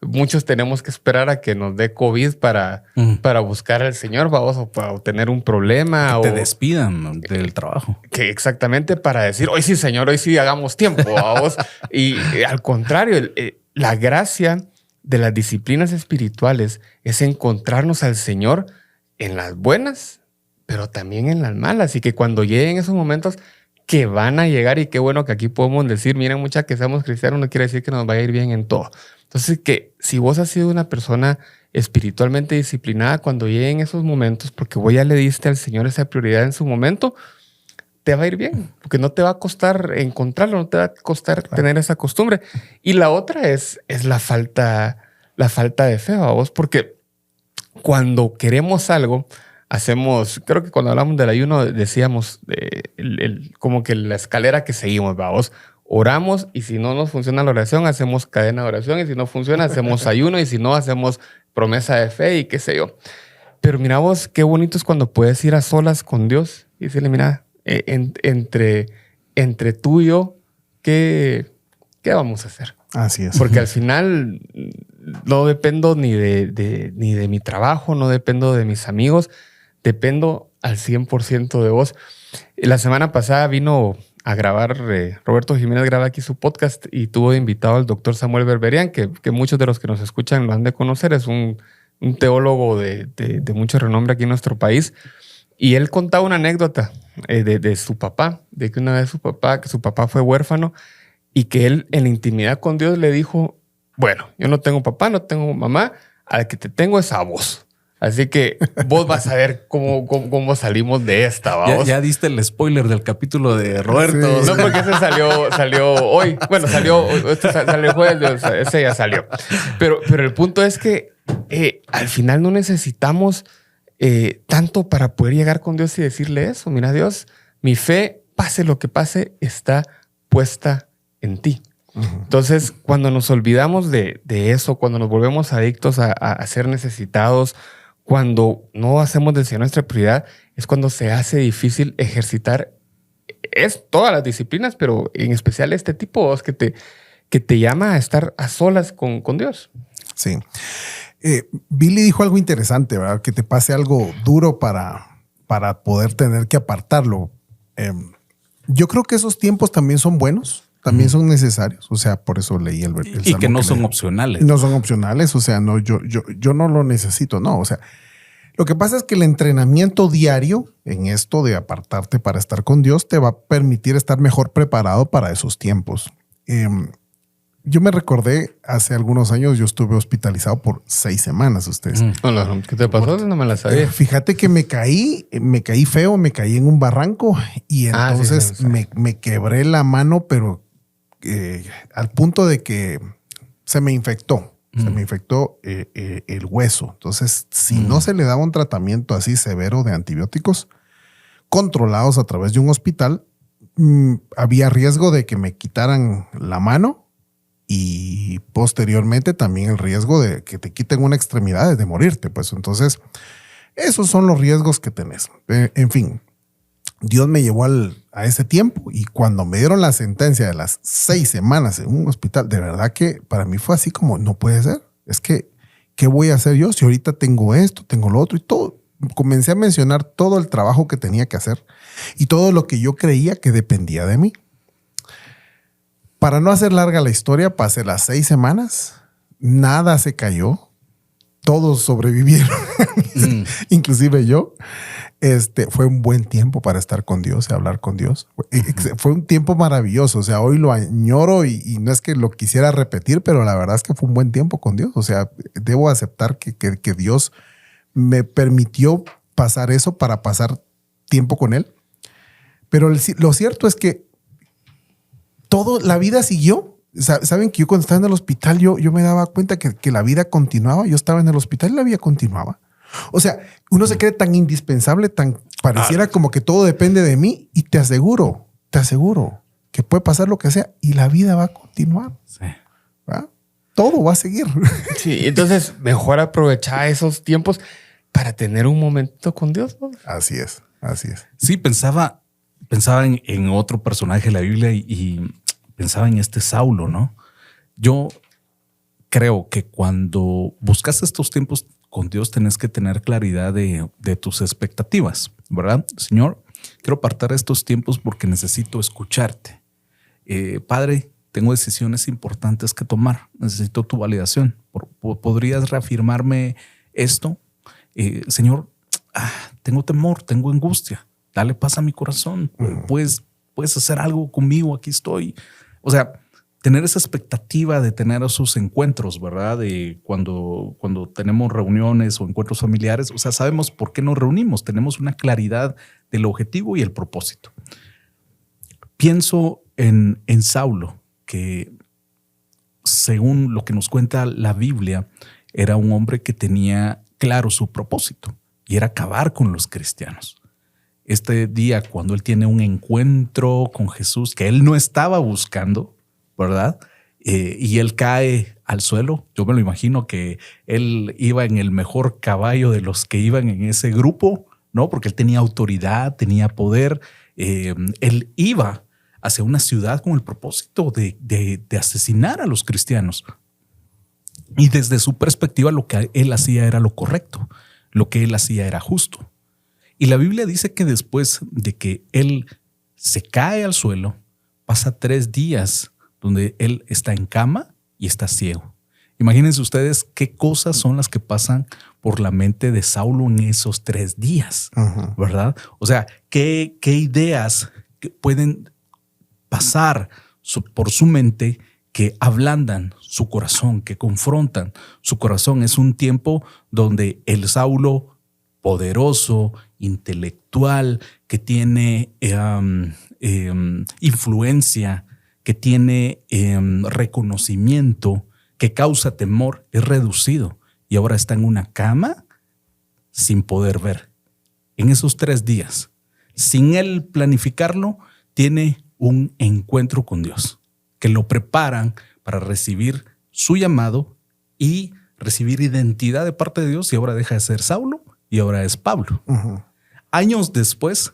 Muchos tenemos que esperar a que nos dé COVID para buscar al Señor, vamos, o para tener un problema. Que te despidan del trabajo. Que exactamente para decir, hoy sí, Señor, hoy sí hagamos tiempo, vamos. Y al contrario, la gracia de las disciplinas espirituales es encontrarnos al Señor en las buenas, pero también en las malas. Y que cuando lleguen esos momentos que van a llegar, y qué bueno que aquí podemos decir, miren, mucha que seamos cristianos no quiere decir que nos vaya a ir bien en todo. Entonces, que si vos has sido una persona espiritualmente disciplinada, cuando lleguen esos momentos, porque vos ya le diste al Señor esa prioridad en su momento, te va a ir bien, porque no te va a costar encontrarlo, no te va a costar tener esa costumbre. Y la otra es la falta de fe, a vos, porque cuando queremos algo, hacemos, creo que cuando hablamos del ayuno decíamos como que la escalera que seguimos, vamos, oramos y si no nos funciona la oración, hacemos cadena de oración y si no funciona, hacemos ayuno y si no, hacemos promesa de fe y qué sé yo. Pero mira vos, qué bonito es cuando puedes ir a solas con Dios y decirle, mira, entre tú y yo, ¿qué vamos a hacer? Así es. Porque al final no dependo ni de mi trabajo, no dependo de mis amigos, dependo al 100% de vos. La semana pasada vino a grabar, Roberto Jiménez graba aquí su podcast y tuvo invitado al doctor Samuel Berberian, que muchos de los que nos escuchan lo han de conocer, es un teólogo de mucho renombre aquí en nuestro país. Y él contaba una anécdota de su papá, de que una vez su papá fue huérfano y que él en la intimidad con Dios le dijo, bueno, yo no tengo papá, no tengo mamá, al que te tengo es a vos. Así que vos vas a ver cómo salimos de esta, ¿vamos? Ya diste el spoiler del capítulo de Roberto. Sí. No, porque ese salió hoy. Bueno, salió el jueves, ese ya salió. Pero el punto es que al final no necesitamos tanto para poder llegar con Dios y decirle eso. Mira, Dios, mi fe, pase lo que pase, está puesta en ti. Entonces, cuando nos olvidamos de eso, cuando nos volvemos adictos a ser necesitados, cuando no hacemos del Señor nuestra prioridad, es cuando se hace difícil ejercitar todas las disciplinas, pero en especial este tipo que te llama a estar a solas con Dios. Sí. Billy dijo algo interesante, ¿verdad? Que te pase algo duro para poder tener que apartarlo. Yo creo que esos tiempos también son buenos. También son necesarios, o sea, por eso leí el y que no son opcionales. No son opcionales, o sea, no, yo no lo necesito, no, o sea, lo que pasa es que el entrenamiento diario en esto de apartarte para estar con Dios te va a permitir estar mejor preparado para esos tiempos. Yo me recordé hace algunos años, yo estuve hospitalizado por 6 semanas, ustedes. ¿Qué te pasó? No me la sabía. Fíjate que me caí feo, me caí en un barranco y entonces sí, me quebré la mano, pero al punto de que se me infectó. Se me infectó el hueso. Entonces, si no se le daba un tratamiento así severo de antibióticos controlados a través de un hospital, había riesgo de que me quitaran la mano y posteriormente también el riesgo de que te quiten una extremidad, de morirte. Pues entonces, esos son los riesgos que tenés. En fin, Dios me llevó a ese tiempo y cuando me dieron la sentencia de las 6 semanas en un hospital, de verdad que para mí fue así como, no puede ser. Es que, ¿qué voy a hacer yo si ahorita tengo esto, tengo lo otro y todo? Comencé a mencionar todo el trabajo que tenía que hacer y todo lo que yo creía que dependía de mí. Para no hacer larga la historia, pasé las 6 semanas, nada se cayó, todos sobrevivieron, inclusive yo. Fue un buen tiempo para estar con Dios y hablar con Dios. Fue un tiempo maravilloso. O sea, hoy lo añoro y no es que lo quisiera repetir, pero la verdad es que fue un buen tiempo con Dios. O sea, debo aceptar que Dios me permitió pasar eso para pasar tiempo con Él. Pero lo cierto es que la vida siguió. Saben que yo cuando estaba en el hospital, yo me daba cuenta que la vida continuaba. Yo estaba en el hospital y la vida continuaba. O sea, uno se cree tan indispensable, tan pareciera como que todo depende de mí, y te aseguro que puede pasar lo que sea y la vida va a continuar. Sí. ¿Verdad? Todo va a seguir. Sí, entonces mejor aprovechar esos tiempos para tener un momento con Dios, ¿no? Así es. Sí, pensaba en otro personaje de la Biblia y pensaba en este Saulo, ¿no? Yo creo que cuando buscas estos tiempos con Dios tenés que tener claridad de tus expectativas, ¿verdad? Señor, quiero apartar estos tiempos porque necesito escucharte. Padre, tengo decisiones importantes que tomar. Necesito tu validación. ¿Podrías reafirmarme esto? Señor, tengo temor, tengo angustia. Dale paz a mi corazón. Puedes hacer algo conmigo. Aquí estoy. O sea, tener esa expectativa de tener esos encuentros, ¿verdad? De cuando tenemos reuniones o encuentros familiares, o sea, sabemos por qué nos reunimos, tenemos una claridad del objetivo y el propósito. Pienso en Saulo, que según lo que nos cuenta la Biblia, era un hombre que tenía claro su propósito y era acabar con los cristianos. Este día, cuando él tiene un encuentro con Jesús que él no estaba buscando, ¿verdad? Y él cae al suelo. Yo me lo imagino que él iba en el mejor caballo de los que iban en ese grupo, ¿no? Porque él tenía autoridad, tenía poder. Él iba hacia una ciudad con el propósito de asesinar a los cristianos. Y desde su perspectiva, lo que él hacía era lo correcto. Lo que él hacía era justo. Y la Biblia dice que después de que él se cae al suelo, pasa 3 días donde él está en cama y está ciego. Imagínense ustedes qué cosas son las que pasan por la mente de Saulo en esos 3 días, ¿verdad? O sea, qué ideas pueden pasar por su mente que ablandan su corazón, que confrontan su corazón. Es un tiempo donde el Saulo poderoso, intelectual, que tiene influencia, que tiene reconocimiento, que causa temor, es reducido y ahora está en una cama sin poder ver. En esos 3 días, sin él planificarlo, tiene un encuentro con Dios, que lo preparan para recibir su llamado y recibir identidad de parte de Dios, y ahora deja de ser Saulo y ahora es Pablo. Años después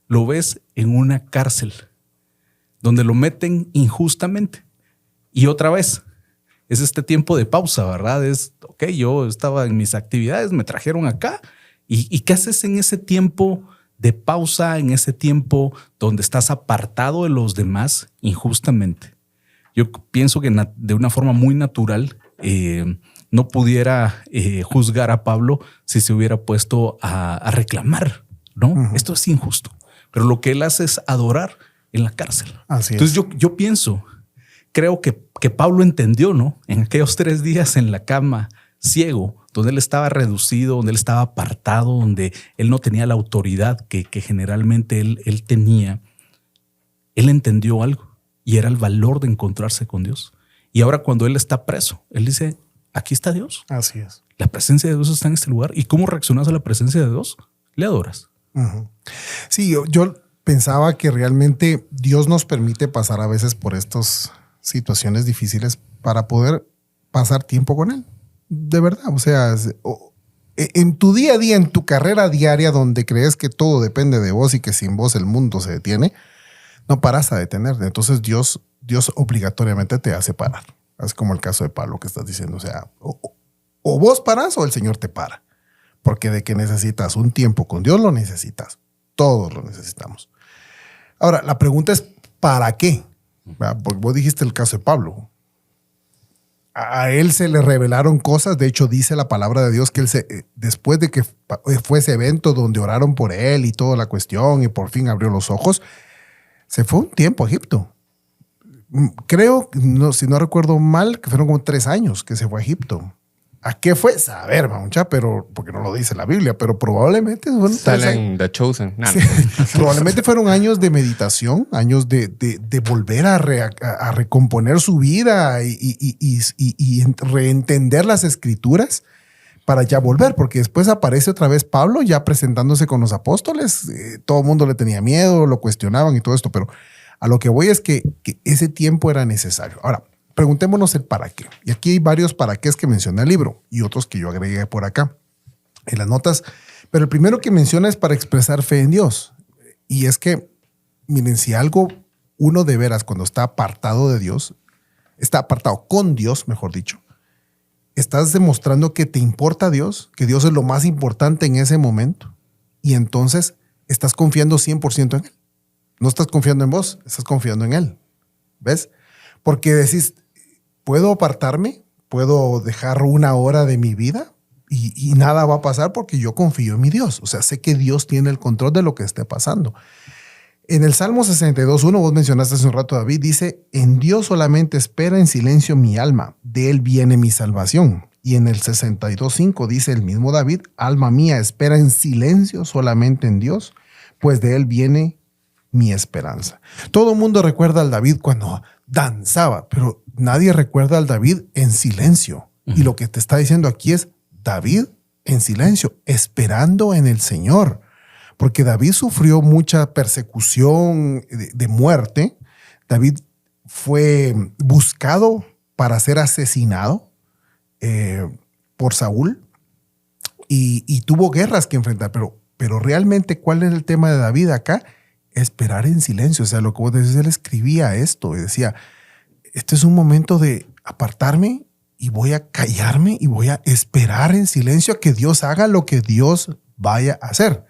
lo ves en una cárcel donde lo meten injustamente. Y otra vez, es este tiempo de pausa, ¿verdad? Es, ok, yo estaba en mis actividades, me trajeron acá. ¿Y qué haces en ese tiempo de pausa, en ese tiempo donde estás apartado de los demás injustamente? Yo pienso que de una forma muy natural no pudiera juzgar a Pablo si se hubiera puesto a reclamar, ¿no? Esto es injusto. Pero lo que él hace es adorar en la cárcel. Así Entonces es. yo pienso, creo que Pablo entendió, ¿no? En aquellos 3 días en la cama, ciego, donde él estaba reducido, donde él estaba apartado, donde él no tenía la autoridad que generalmente él tenía. Él entendió algo y era el valor de encontrarse con Dios. Y ahora cuando él está preso, él dice, aquí está Dios. Así es. La presencia de Dios está en este lugar. ¿Y cómo reaccionas a la presencia de Dios? Le adoras. Sí, yo pensaba que realmente Dios nos permite pasar a veces por estas situaciones difíciles para poder pasar tiempo con Él. De verdad, o sea, en tu día a día, en tu carrera diaria donde crees que todo depende de vos y que sin vos el mundo se detiene, no paras a detenerte. Entonces Dios obligatoriamente te hace parar. Es como el caso de Pablo que estás diciendo. O sea, o vos parás o el Señor te para. Porque de que necesitas un tiempo con Dios, lo necesitas. Todos lo necesitamos. Ahora, la pregunta es, ¿para qué? Porque vos dijiste el caso de Pablo. a él se le revelaron cosas. De hecho, dice la palabra de Dios que él después de que fue ese evento donde oraron por él y toda la cuestión y por fin abrió los ojos, se fue un tiempo a Egipto. Creo, si no recuerdo mal, que fueron como 3 años que se fue a Egipto. ¿A qué fue? Saber, mucha, pero porque no lo dice la Biblia, pero probablemente fueron Salen The Chosen. Sí, probablemente fueron años de meditación, años de volver a recomponer su vida y reentender las escrituras para ya volver, porque después aparece otra vez Pablo ya presentándose con los apóstoles. Todo el mundo le tenía miedo, lo cuestionaban y todo esto, pero a lo que voy es que ese tiempo era necesario. Ahora, preguntémonos el para qué. Y aquí hay varios para qué que menciona el libro y otros que yo agregué por acá en las notas. Pero el primero que menciona es para expresar fe en Dios. Y es que, miren, si algo uno de veras cuando está apartado de Dios, está apartado con Dios, mejor dicho, estás demostrando que te importa Dios, que Dios es lo más importante en ese momento. Y entonces estás confiando 100% en Él. No estás confiando en vos, estás confiando en Él. ¿Ves? Porque decís, puedo apartarme, puedo dejar 1 hora de mi vida y nada va a pasar porque yo confío en mi Dios. O sea, sé que Dios tiene el control de lo que esté pasando. En el Salmo 62:1, vos mencionaste hace un rato, David, dice, en Dios solamente espera en silencio mi alma, de Él viene mi salvación. Y en el 62:5 dice el mismo David, alma mía, espera en silencio solamente en Dios, pues de Él viene mi esperanza. Todo el mundo recuerda al David cuando danzaba, pero nadie recuerda al David en silencio. Y lo que te está diciendo aquí es David en silencio, esperando en el Señor. Porque David sufrió mucha persecución de muerte. David fue buscado para ser asesinado por Saúl y tuvo guerras que enfrentar. Pero realmente, ¿cuál es el tema de David acá? Esperar en silencio. O sea, lo que vos decís, él escribía esto y decía, este es un momento de apartarme y voy a callarme y voy a esperar en silencio a que Dios haga lo que Dios vaya a hacer.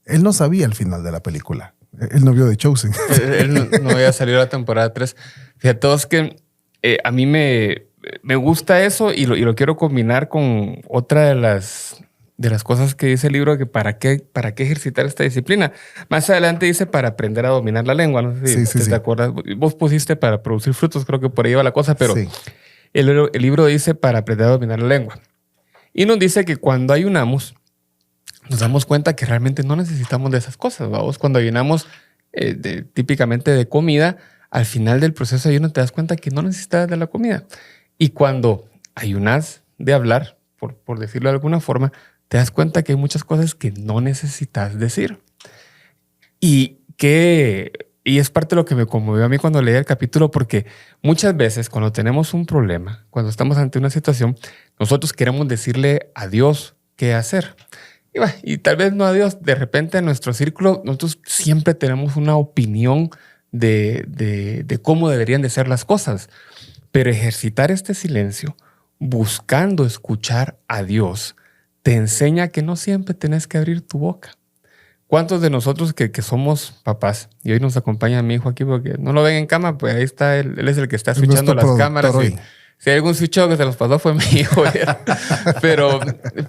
Él no sabía el final de la película. Él no vio The Chosen. Él no había salido la temporada 3. Fíjate, todos que a mí me gusta eso y lo quiero combinar con otra de las cosas que dice el libro, que para qué ejercitar esta disciplina. Más adelante dice para aprender a dominar la lengua. No sé si te acuerdas. Vos pusiste para producir frutos, creo que por ahí va la cosa, pero el libro dice para aprender a dominar la lengua. Y nos dice que cuando ayunamos, nos damos cuenta que realmente no necesitamos de esas cosas. ¿Vamos? Cuando ayunamos típicamente de comida, al final del proceso de ayuno te das cuenta que no necesitas de la comida. Y cuando ayunas de hablar, por decirlo de alguna forma, te das cuenta que hay muchas cosas que no necesitas decir. Y es parte de lo que me conmovió a mí cuando leí el capítulo, porque muchas veces cuando tenemos un problema, cuando estamos ante una situación, nosotros queremos decirle a Dios qué hacer. Y tal vez no a Dios, de repente en nuestro círculo nosotros siempre tenemos una opinión de cómo deberían de ser las cosas. Pero ejercitar este silencio, buscando escuchar a Dios, te enseña que no siempre tenés que abrir tu boca. ¿Cuántos de nosotros que somos papás, y hoy nos acompaña mi hijo aquí porque no lo ven en cama, pues ahí está, él es el que está switchando las cámaras. Si hay algún switchado que se nos pasó fue mi hijo.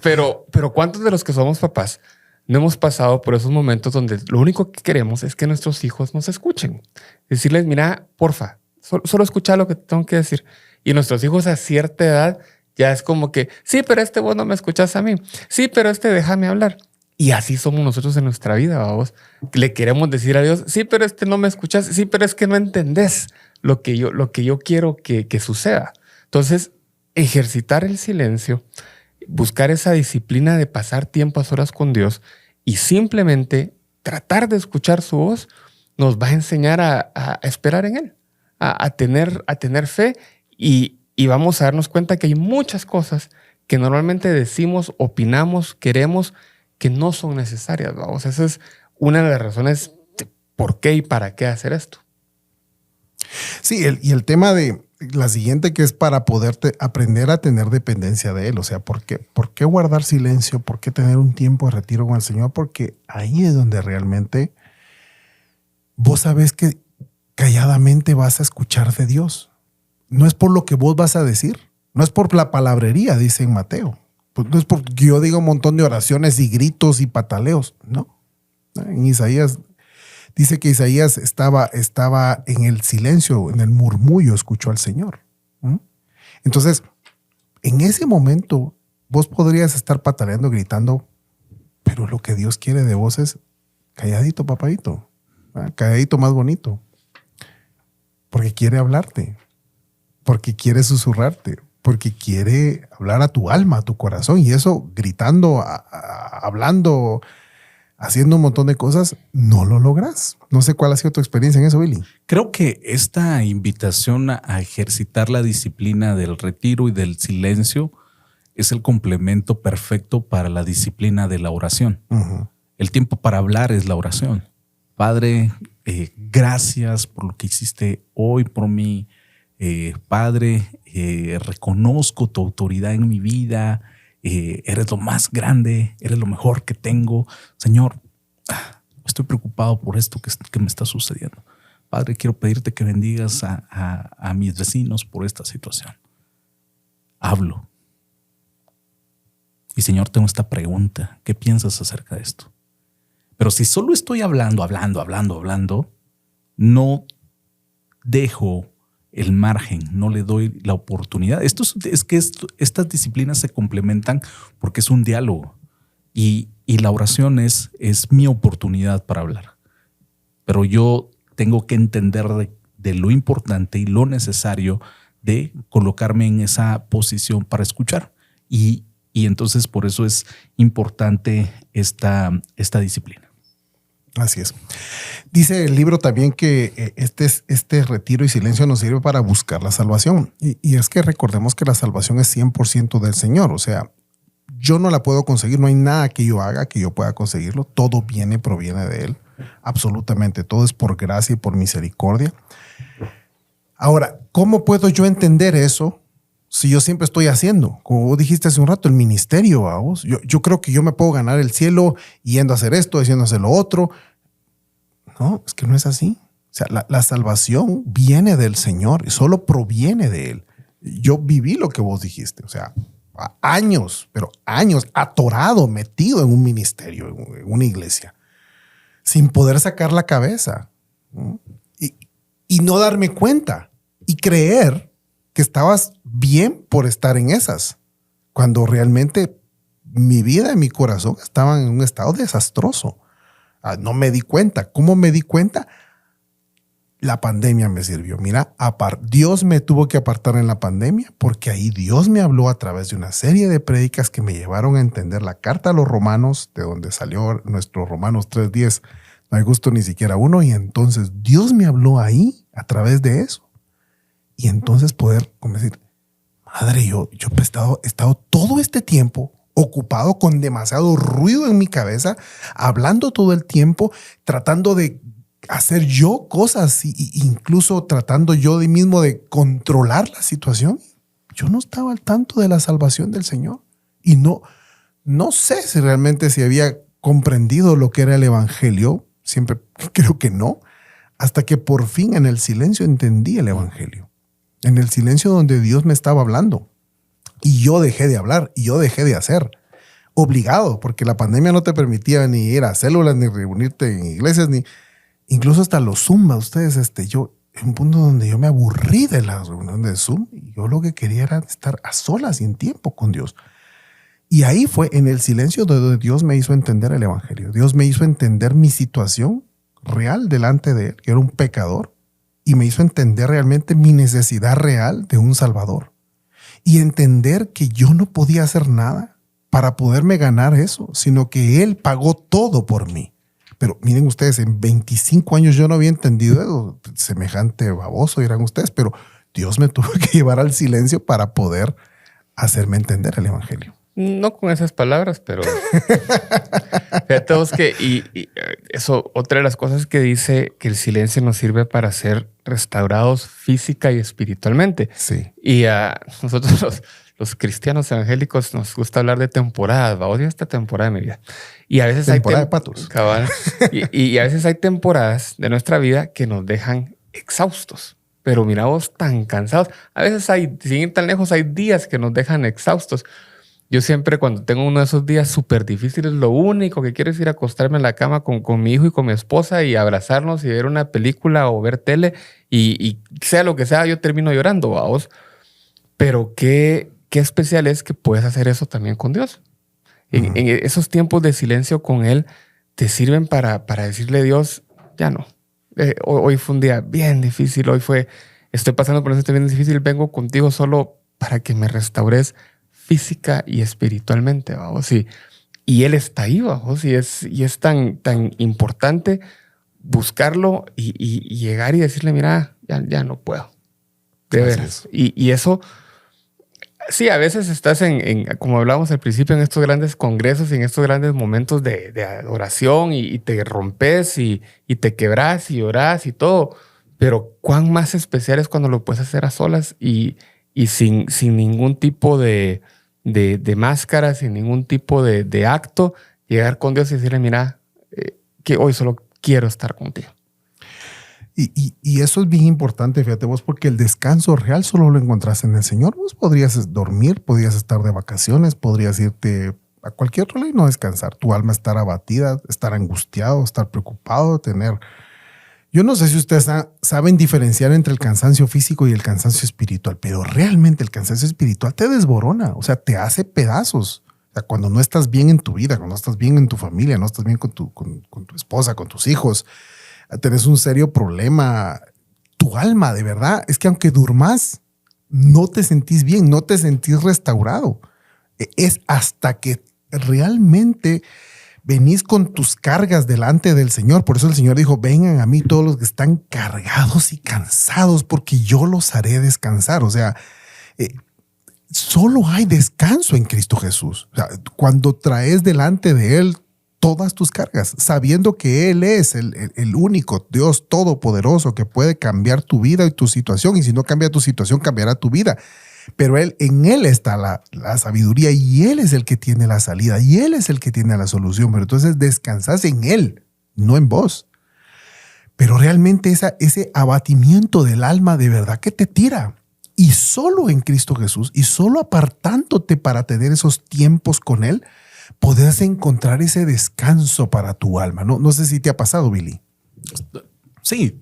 pero ¿cuántos de los que somos papás no hemos pasado por esos momentos donde lo único que queremos es que nuestros hijos nos escuchen? Decirles, mira, porfa, solo escucha lo que te tengo que decir. Y nuestros hijos a cierta edad ya es como que, sí, pero vos no me escuchas a mí. Sí, pero déjame hablar. Y así somos nosotros en nuestra vida, vamos. Le queremos decir a Dios, sí, pero no me escuchas. Sí, pero es que no entendés lo que yo quiero que suceda. Entonces, ejercitar el silencio, buscar esa disciplina de pasar tiempo a solas con Dios y simplemente tratar de escuchar su voz nos va a enseñar a esperar en Él, a tener fe y vamos a darnos cuenta que hay muchas cosas que normalmente decimos, opinamos, queremos, que no son necesarias. Vamos, esa es una de las razones de por qué y para qué hacer esto. Sí, y el tema de la siguiente, que es para poderte aprender a tener dependencia de Él. O sea, ¿por qué guardar silencio? ¿Por qué tener un tiempo de retiro con el Señor? Porque ahí es donde realmente vos sabés que calladamente vas a escuchar de Dios. No es por lo que vos vas a decir, No es por la palabrería, dice en Mateo. Pues no es porque yo diga un montón de oraciones y gritos y pataleos. No. En Isaías dice que Isaías estaba en el silencio, en el murmullo, escuchó al Señor. Entonces, en ese momento, vos podrías estar pataleando, gritando, pero lo que Dios quiere de vos es calladito, papadito. Calladito más bonito. Porque quiere hablarte. Porque quiere susurrarte. Porque quiere hablar a tu alma, a tu corazón. Y eso, gritando, hablando, haciendo un montón de cosas, no lo logras. No sé cuál ha sido tu experiencia en eso, Billy. Creo que esta invitación a ejercitar la disciplina del retiro y del silencio es el complemento perfecto para la disciplina de la oración. Uh-huh. El tiempo para hablar es la oración. Padre, gracias por lo que hiciste hoy por mí. Padre, reconozco tu autoridad en mi vida. Eres lo más grande, eres lo mejor que tengo. Señor, estoy preocupado por esto que me está sucediendo. Padre, quiero pedirte que bendigas a mis vecinos por esta situación. Hablo. Y Señor, tengo esta pregunta. ¿Qué piensas acerca de esto? Pero si solo estoy hablando, no dejo el margen, no le doy la oportunidad. Estas disciplinas se complementan porque es un diálogo y la oración es mi oportunidad para hablar. Pero yo tengo que entender de lo importante y lo necesario de colocarme en esa posición para escuchar. Y entonces por eso es importante esta disciplina. Así es. Dice el libro también que este retiro y silencio nos sirve para buscar la salvación. Y es que recordemos que la salvación es 100% del Señor. O sea, yo no la puedo conseguir. No hay nada que yo haga que yo pueda conseguirlo. Todo proviene de Él. Absolutamente. Todo es por gracia y por misericordia. Ahora, ¿cómo puedo yo entender eso si yo siempre estoy haciendo? Como vos dijiste hace un rato, el ministerio, vamos. Yo creo que yo me puedo ganar el cielo yendo a hacer esto, yendo a hacer lo otro. No, es que no es así. O sea, la salvación viene del Señor y solo proviene de Él. Yo viví lo que vos dijiste. O sea, años, pero años, atorado, metido en un ministerio, en una iglesia, sin poder sacar la cabeza, ¿no? Y no darme cuenta y creer que estabas bien por estar en esas, cuando realmente mi vida y mi corazón estaban en un estado desastroso. No me di cuenta. ¿Cómo me di cuenta? La pandemia me sirvió. Mira, Dios me tuvo que apartar en la pandemia porque ahí Dios me habló a través de una serie de prédicas que me llevaron a entender la carta a los Romanos, de donde salió nuestro Romanos 3:10. No hay gusto ni siquiera uno. Y entonces Dios me habló ahí a través de eso. Y entonces poder como decir, madre, yo he estado todo este tiempo ocupado con demasiado ruido en mi cabeza, hablando todo el tiempo, tratando de hacer yo cosas y incluso tratando yo de mismo de controlar la situación. Yo no estaba al tanto de la salvación del Señor y no sé si realmente había comprendido lo que era el evangelio. Siempre creo que no, hasta que por fin en el silencio entendí el evangelio. En el silencio donde Dios me estaba hablando. Y yo dejé de hablar y yo dejé de hacer. Obligado, porque la pandemia no te permitía ni ir a células, ni reunirte en iglesias, ni incluso hasta los Zoom. A ustedes, yo, en un punto donde yo me aburrí de las reuniones de Zoom. Y yo lo que quería era estar a solas y en tiempo con Dios. Y ahí fue en el silencio donde Dios me hizo entender el evangelio. Dios me hizo entender mi situación real delante de Él, que era un pecador. Y me hizo entender realmente mi necesidad real de un Salvador. Y entender que yo no podía hacer nada para poderme ganar eso, sino que Él pagó todo por mí. Pero miren ustedes, en 25 años yo no había entendido eso. Semejante baboso dirán ustedes, pero Dios me tuvo que llevar al silencio para poder hacerme entender el evangelio. No con esas palabras, pero fíjate vos que y eso, otra de las cosas que dice que el silencio nos sirve para ser restaurados física y espiritualmente. Sí. Y a nosotros los cristianos evangélicos nos gusta hablar de temporadas. Odio esta temporada de mi vida. Y a veces temporada de patos. Cabal, y a veces hay temporadas de nuestra vida que nos dejan exhaustos. pero mira vos tan cansados. A veces sin ir tan lejos, hay días que nos dejan exhaustos. Yo siempre cuando tengo uno de esos días súper difíciles, lo único que quiero es ir a acostarme en la cama con mi hijo y con mi esposa y abrazarnos y ver una película o ver tele y sea lo que sea, yo termino llorando, vamos. Pero qué especial es que puedes hacer eso también con Dios. En esos tiempos de silencio con Él te sirven para decirle a Dios, ya no. Hoy fue un día bien difícil, estoy pasando por un día bien difícil, vengo contigo solo para que me restaures física y espiritualmente, vamos. Y Él está ahí, vamos. Y es tan importante buscarlo y llegar y decirle, mira, ya no puedo. De veras. Y eso, sí, a veces estás como hablábamos al principio, en estos grandes congresos y en estos grandes momentos de adoración y te rompes y te quebras y orás y todo. Pero cuán más especial es cuando lo puedes hacer a solas y sin ningún tipo de máscara, sin ningún tipo de acto, llegar con Dios y decirle, mira, que hoy solo quiero estar contigo. Y eso es bien importante, fíjate vos, porque el descanso real solo lo encontrás en el Señor. Vos podrías dormir, podrías estar de vacaciones, podrías irte a cualquier otro lado y no descansar. Tu alma estar abatida, estar angustiado, estar preocupado, tener... Yo no sé si ustedes saben diferenciar entre el cansancio físico y el cansancio espiritual, pero realmente el cansancio espiritual te desborona, o sea, te hace pedazos. O sea, cuando no estás bien en tu vida, cuando no estás bien en tu familia, no estás bien con tu esposa, con tus hijos, tenés un serio problema. Tu alma, de verdad, es que aunque durmas, no te sentís bien, no te sentís restaurado. Es hasta que realmente venís con tus cargas delante del Señor. Por eso el Señor dijo, vengan a mí todos los que están cargados y cansados, porque yo los haré descansar. O sea, solo hay descanso en Cristo Jesús. O sea, cuando traes delante de Él todas tus cargas, sabiendo que Él es el único Dios todopoderoso que puede cambiar tu vida y tu situación. Y si no cambia tu situación, cambiará tu vida. Pero en Él está la sabiduría y Él es el que tiene la salida y Él es el que tiene la solución. Pero entonces descansas en Él, no en vos. Pero realmente ese abatimiento del alma de verdad que te tira. Y solo en Cristo Jesús y solo apartándote para tener esos tiempos con Él, podés encontrar ese descanso para tu alma. No sé si te ha pasado, Billy. Sí.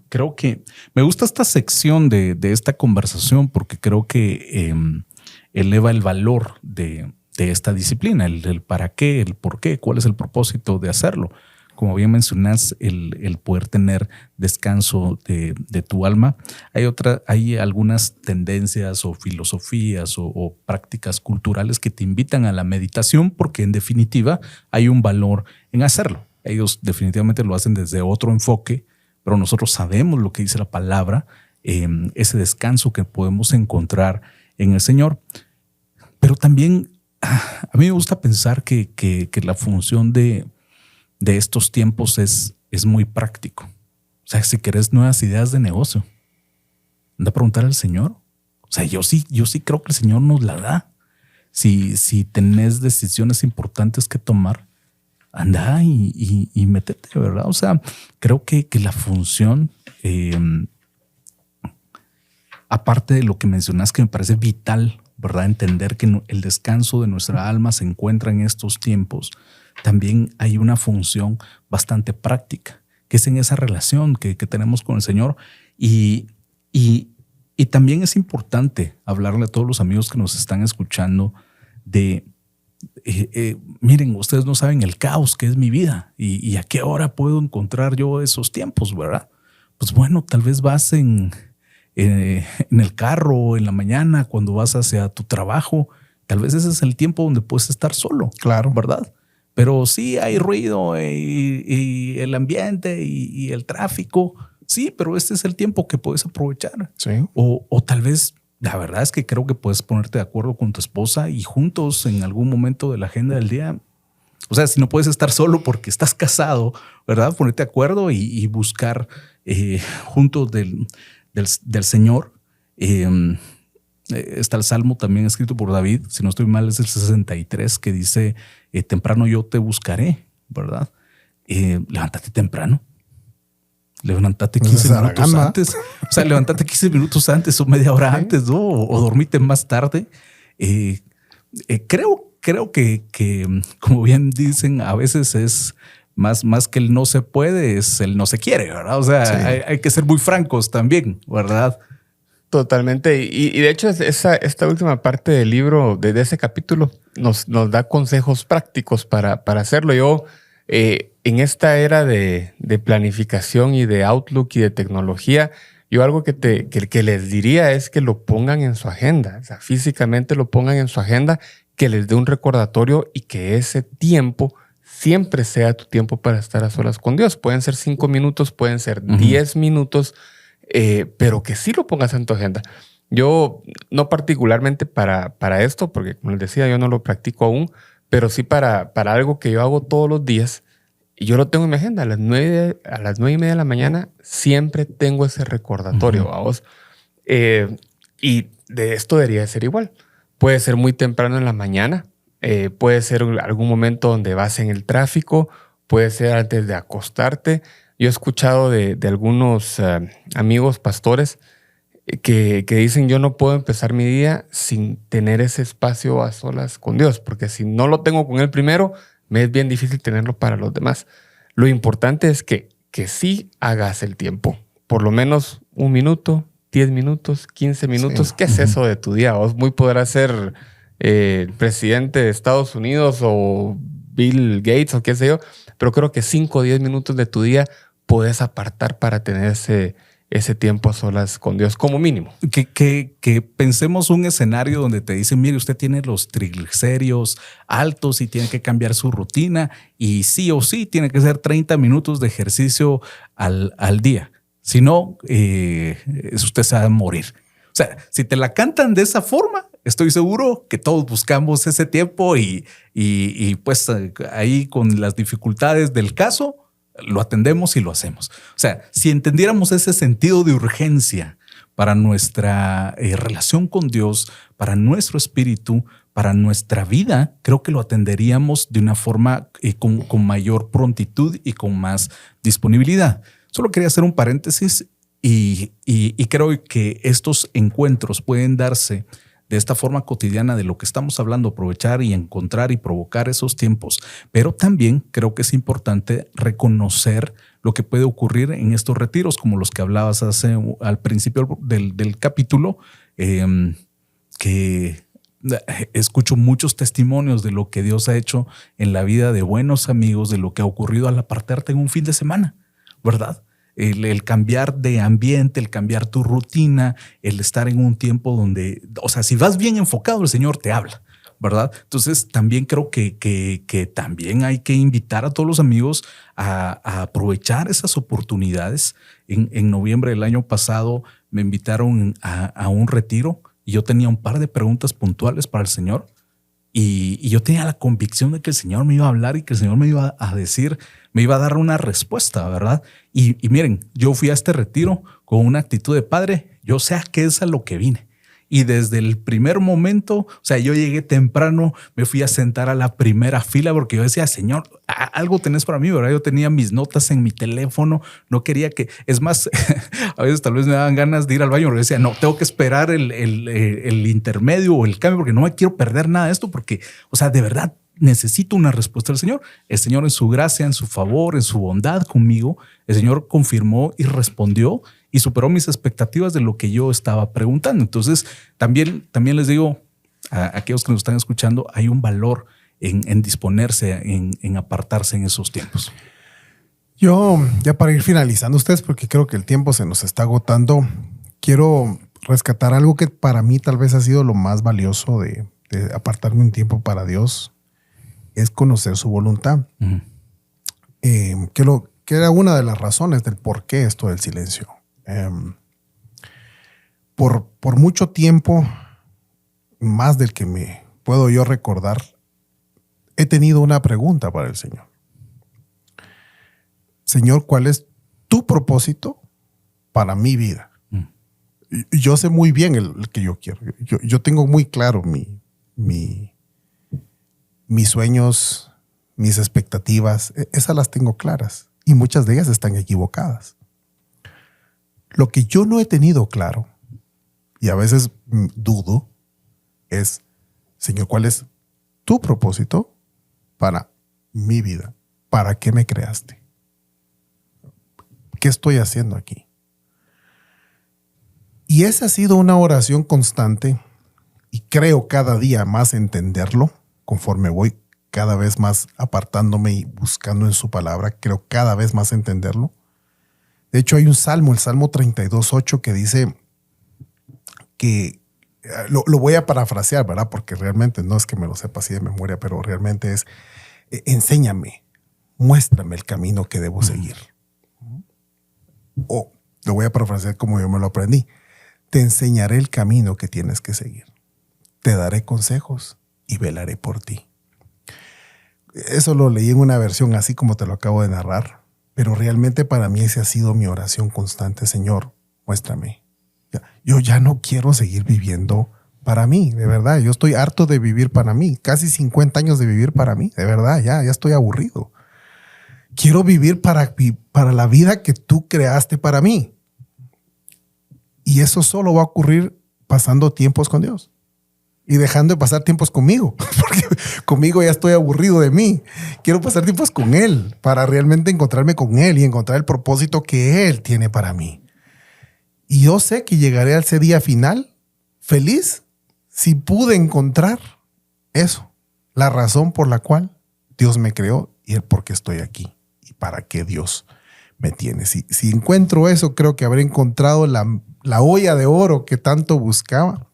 Creo que me gusta esta sección de esta conversación porque creo que eleva el valor de esta disciplina, el para qué, el por qué, cuál es el propósito de hacerlo. Como bien mencionas, el poder tener descanso de tu alma. Hay algunas tendencias o filosofías o prácticas culturales que te invitan a la meditación porque en definitiva hay un valor en hacerlo. Ellos definitivamente lo hacen desde otro enfoque, pero nosotros sabemos lo que dice la palabra, ese descanso que podemos encontrar en el Señor. Pero también a mí me gusta pensar que la función de estos tiempos es muy práctico. O sea, si querés nuevas ideas de negocio, anda a preguntar al Señor. O sea, yo sí creo que el Señor nos la da. Si tenés decisiones importantes que tomar, anda y métete, ¿verdad? O sea, creo que la función, aparte de lo que mencionas que me parece vital, ¿verdad? Entender que el descanso de nuestra alma se encuentra en estos tiempos. También hay una función bastante práctica, que es en esa relación que tenemos con el Señor. Y también es importante hablarle a todos los amigos que nos están escuchando de... miren, ustedes no saben el caos que es mi vida y a qué hora puedo encontrar yo esos tiempos, ¿verdad? Pues bueno, tal vez vas en el carro en la mañana cuando vas hacia tu trabajo, tal vez ese es el tiempo donde puedes estar solo, claro, ¿verdad? Pero sí hay ruido y el ambiente y el tráfico, sí, pero este es el tiempo que puedes aprovechar. Sí. O tal vez la verdad es que creo que puedes ponerte de acuerdo con tu esposa y juntos en algún momento de la agenda del día. O sea, si no puedes estar solo porque estás casado, ¿verdad? Ponerte de acuerdo y buscar juntos del Señor. Está el Salmo también escrito por David, si no estoy mal es el 63, que dice, temprano yo te buscaré, ¿verdad? Levántate temprano. Levántate Pues 15 esa minutos gana. antes. O sea, levántate 15 minutos antes o media hora antes, ¿no? O dormite más tarde. Creo que, como bien dicen, a veces es más que el no se puede, es el no se quiere, ¿verdad? O sea, Sí. hay que ser muy francos también, ¿verdad? Totalmente. Y de hecho, esta última parte del libro, de ese capítulo, nos da consejos prácticos para hacerlo. Yo, en esta era de planificación y de Outlook y de tecnología, yo algo que les diría es que lo pongan en su agenda. O sea, físicamente lo pongan en su agenda, que les dé un recordatorio y que ese tiempo siempre sea tu tiempo para estar a solas con Dios. Pueden ser 5 minutos, pueden ser 10 minutos, pero que sí lo pongas en tu agenda. Yo, no particularmente para esto, porque como les decía, yo no lo practico aún, pero sí para algo que yo hago todos los días. Y yo lo tengo en mi agenda. A las 9:30 de la mañana siempre tengo ese recordatorio, vamos. Y de esto debería ser igual. Puede ser muy temprano en la mañana, puede ser algún momento donde vas en el tráfico, puede ser antes de acostarte. Yo he escuchado de algunos amigos pastores que dicen: yo no puedo empezar mi día sin tener ese espacio a solas con Dios, porque si no lo tengo con Él primero, me es bien difícil tenerlo para los demás. Lo importante es que sí hagas el tiempo, por lo menos 1 minuto, 10 minutos, 15 minutos. Sí. ¿Qué es eso de tu día? Vos muy podrás ser el presidente de Estados Unidos o Bill Gates o qué sé yo, pero creo que 5 o 10 minutos de tu día puedes apartar para tener ese tiempo a solas con Dios como mínimo. Que pensemos un escenario donde te dicen: mire, usted tiene los triglicéridos altos y tiene que cambiar su rutina y sí o sí tiene que hacer 30 minutos de ejercicio al día. Si no, usted se va a morir. O sea, si te la cantan de esa forma, estoy seguro que todos buscamos ese tiempo y pues ahí con las dificultades del caso, lo atendemos y lo hacemos. O sea, si entendiéramos ese sentido de urgencia para nuestra relación con Dios, para nuestro espíritu, para nuestra vida, creo que lo atenderíamos de una forma con mayor prontitud y con más disponibilidad. Solo quería hacer un paréntesis y creo que estos encuentros pueden darse de esta forma cotidiana de lo que estamos hablando, aprovechar y encontrar y provocar esos tiempos. Pero también creo que es importante reconocer lo que puede ocurrir en estos retiros, como los que hablabas al principio del capítulo, que escucho muchos testimonios de lo que Dios ha hecho en la vida de buenos amigos, de lo que ha ocurrido al apartarte en un fin de semana, ¿verdad? El cambiar de ambiente, el cambiar tu rutina, el estar en un tiempo donde, o sea, si vas bien enfocado, el Señor te habla, ¿verdad? Entonces también creo que también hay que invitar a todos los amigos a aprovechar esas oportunidades. En noviembre del año pasado me invitaron a un retiro y yo tenía un par de preguntas puntuales para el Señor. Y yo tenía la convicción de que el Señor me iba a hablar y que el Señor me iba a decir, me iba a dar una respuesta, ¿verdad? Y miren, yo fui a este retiro con una actitud de: Padre, yo sé a qué es a lo que vine. Y desde el primer momento, o sea, yo llegué temprano, me fui a sentar a la primera fila porque yo decía: Señor, algo tenés para mí, ¿verdad? Yo tenía mis notas en mi teléfono, no quería que, es más, a veces tal vez me daban ganas de ir al baño, pero yo decía: no, tengo que esperar el intermedio o el cambio porque no me quiero perder nada de esto porque, o sea, de verdad necesito una respuesta del Señor. El Señor, en su gracia, en su favor, en su bondad conmigo, el Señor confirmó y respondió y superó mis expectativas de lo que yo estaba preguntando. Entonces, también les digo a aquellos que nos están escuchando, hay un valor en disponerse, en apartarse en esos tiempos. Yo, ya para ir finalizando ustedes, porque creo que el tiempo se nos está agotando, quiero rescatar algo que para mí tal vez ha sido lo más valioso de apartarme un tiempo para Dios, es conocer su voluntad. Uh-huh. Que era una de las razones del por qué esto del silencio. Por mucho tiempo, más del que me puedo yo recordar, he tenido una pregunta para el Señor. Señor, ¿cuál es tu propósito para mi vida? Yo sé muy bien el que yo quiero. Yo tengo muy claro mis sueños, mis expectativas. Esas las tengo claras y muchas de ellas están equivocadas. Lo que yo no he tenido claro, y a veces dudo, es, Señor, ¿cuál es tu propósito para mi vida? ¿Para qué me creaste? ¿Qué estoy haciendo aquí? Y esa ha sido una oración constante y creo cada día más entenderlo conforme voy cada vez más apartándome y buscando en su palabra. Creo cada vez más entenderlo. De hecho, hay un salmo, el Salmo 32:8, que dice que, lo voy a parafrasear, ¿verdad? Porque realmente no es que me lo sepa así de memoria, pero realmente es, enséñame, muéstrame el camino que debo seguir. O lo voy a parafrasear como yo me lo aprendí. Te enseñaré el camino que tienes que seguir. Te daré consejos y velaré por ti. Eso lo leí en una versión así como te lo acabo de narrar, pero realmente para mí esa ha sido mi oración constante. Señor, muéstrame. Yo ya no quiero seguir viviendo para mí, de verdad. Yo estoy harto de vivir para mí. Casi 50 años de vivir para mí, de verdad. Ya estoy aburrido. Quiero vivir para la vida que tú creaste para mí. Y eso solo va a ocurrir pasando tiempos con Dios y dejando de pasar tiempos conmigo, porque conmigo ya estoy aburrido de mí. Quiero pasar tiempos con Él para realmente encontrarme con Él y encontrar el propósito que Él tiene para mí. Y yo sé que llegaré a ese día final feliz si pude encontrar eso, la razón por la cual Dios me creó y el por qué estoy aquí y para qué Dios me tiene. Si encuentro eso, creo que habré encontrado la olla de oro que tanto buscaba.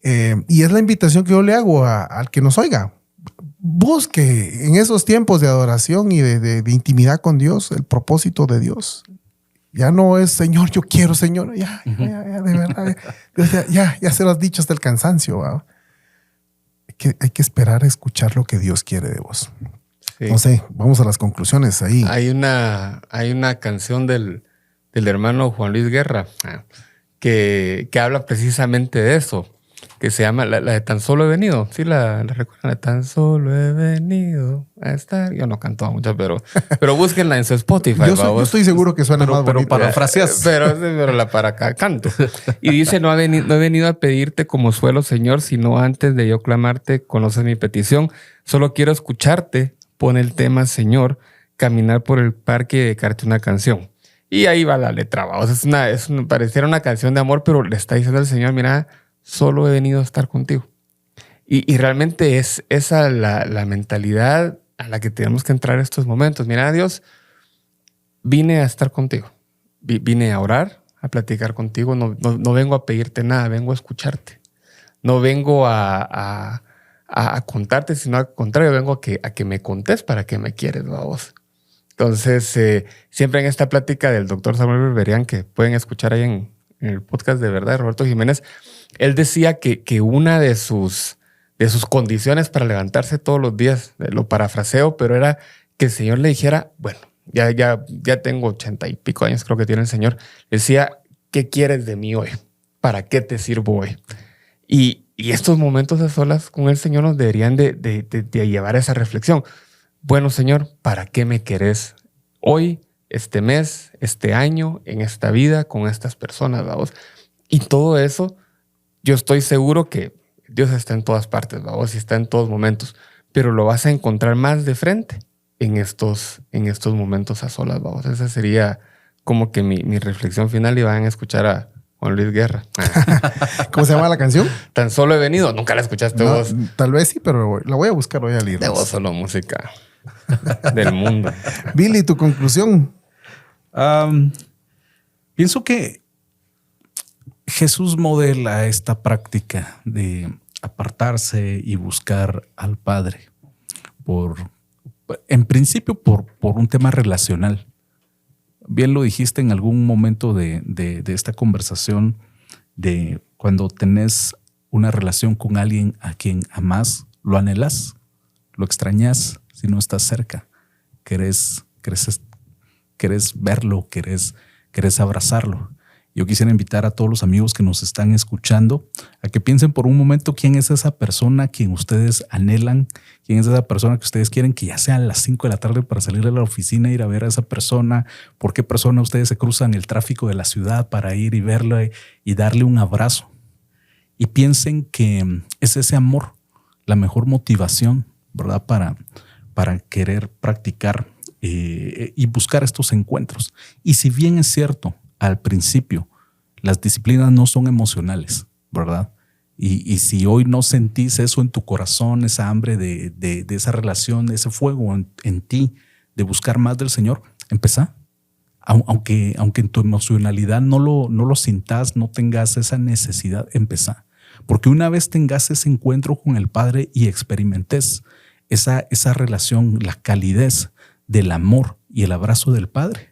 Y es la invitación que yo le hago al que nos oiga. Busque en esos tiempos de adoración y de intimidad con Dios el propósito de Dios. Ya no es, Señor, yo quiero, Señor. Ya, de verdad. Ya se lo has dicho hasta el cansancio. ¿Va? Hay que esperar a escuchar lo que Dios quiere de vos. Sí. No sé, vamos a las conclusiones ahí. Hay una canción del hermano Juan Luis Guerra que habla precisamente de eso, que se llama la de Tan Solo He Venido. Sí, la recuerdan, de Tan Solo He Venido a estar. Yo no canto mucho, pero búsquenla en su Spotify. Yo estoy seguro que suena más bonito. Pero parafraseas. Pero la para acá canto. Y dice, no he venido a pedirte como suelo, Señor, sino antes de yo clamarte, conoces mi petición. Solo quiero escucharte. Pone el tema, Señor, caminar por el parque y dedicarte una canción. Y ahí va la letra. Vamos. Pareciera una canción de amor, pero le está diciendo al Señor, mira, solo he venido a estar contigo. Y realmente es esa la mentalidad a la que tenemos que entrar en estos momentos. Mira, Dios, vine a estar contigo. Vine a orar, a platicar contigo. No vengo a pedirte nada, vengo a escucharte. No vengo a contarte, sino al contrario, vengo a que me contés para que me quieres, vos. Entonces, siempre en esta plática del doctor Samuel Berberian, que pueden escuchar ahí en el podcast de verdad de Roberto Jiménez, él decía que una de sus condiciones para levantarse todos los días, lo parafraseo, pero era que el Señor le dijera, bueno, ya tengo 80 y pico años, creo que tiene el Señor, decía, ¿qué quieres de mí hoy? ¿Para qué te sirvo hoy? Y estos momentos a solas con el Señor nos deberían de llevar a esa reflexión. Bueno, Señor, ¿para qué me querés hoy, este mes, este año, en esta vida, con estas personas, vamos? Y todo eso, yo estoy seguro que Dios está en todas partes, vamos, y está en todos momentos, pero lo vas a encontrar más de frente en estos momentos a solas, vamos. Esa sería como que mi reflexión final, y van a escuchar a Juan Luis Guerra. ¿Cómo se llama la canción? Tan Solo He Venido. Nunca la escuchaste vos. Tal vez sí, pero la voy a buscar hoy al ir. De vos solo música del mundo. Billy, tu conclusión. Pienso que Jesús modela esta práctica de apartarse y buscar al Padre en principio por un tema relacional. Bien lo dijiste en algún momento de esta conversación, de cuando tenés una relación con alguien a quien amás, lo anhelás, lo extrañas si no estás cerca. Querés verlo, querés abrazarlo. Yo quisiera invitar a todos los amigos que nos están escuchando a que piensen por un momento quién es esa persona quien ustedes anhelan, quién es esa persona que ustedes quieren que ya sea a las 5 de la tarde para salir de la oficina e ir a ver a esa persona. ¿Por qué persona ustedes se cruzan el tráfico de la ciudad para ir y verle y darle un abrazo? Y piensen que es ese amor la mejor motivación, ¿verdad? Para querer practicar y buscar estos encuentros. Y si bien es cierto, al principio, las disciplinas no son emocionales, ¿verdad? Y si hoy no sentís eso en tu corazón, esa hambre de esa relación, ese fuego en ti, de buscar más del Señor, empezá. Aunque en tu emocionalidad no lo sintas, no tengas esa necesidad, empezá. Porque una vez tengas ese encuentro con el Padre y experimentes esa relación, la calidez del amor y el abrazo del Padre,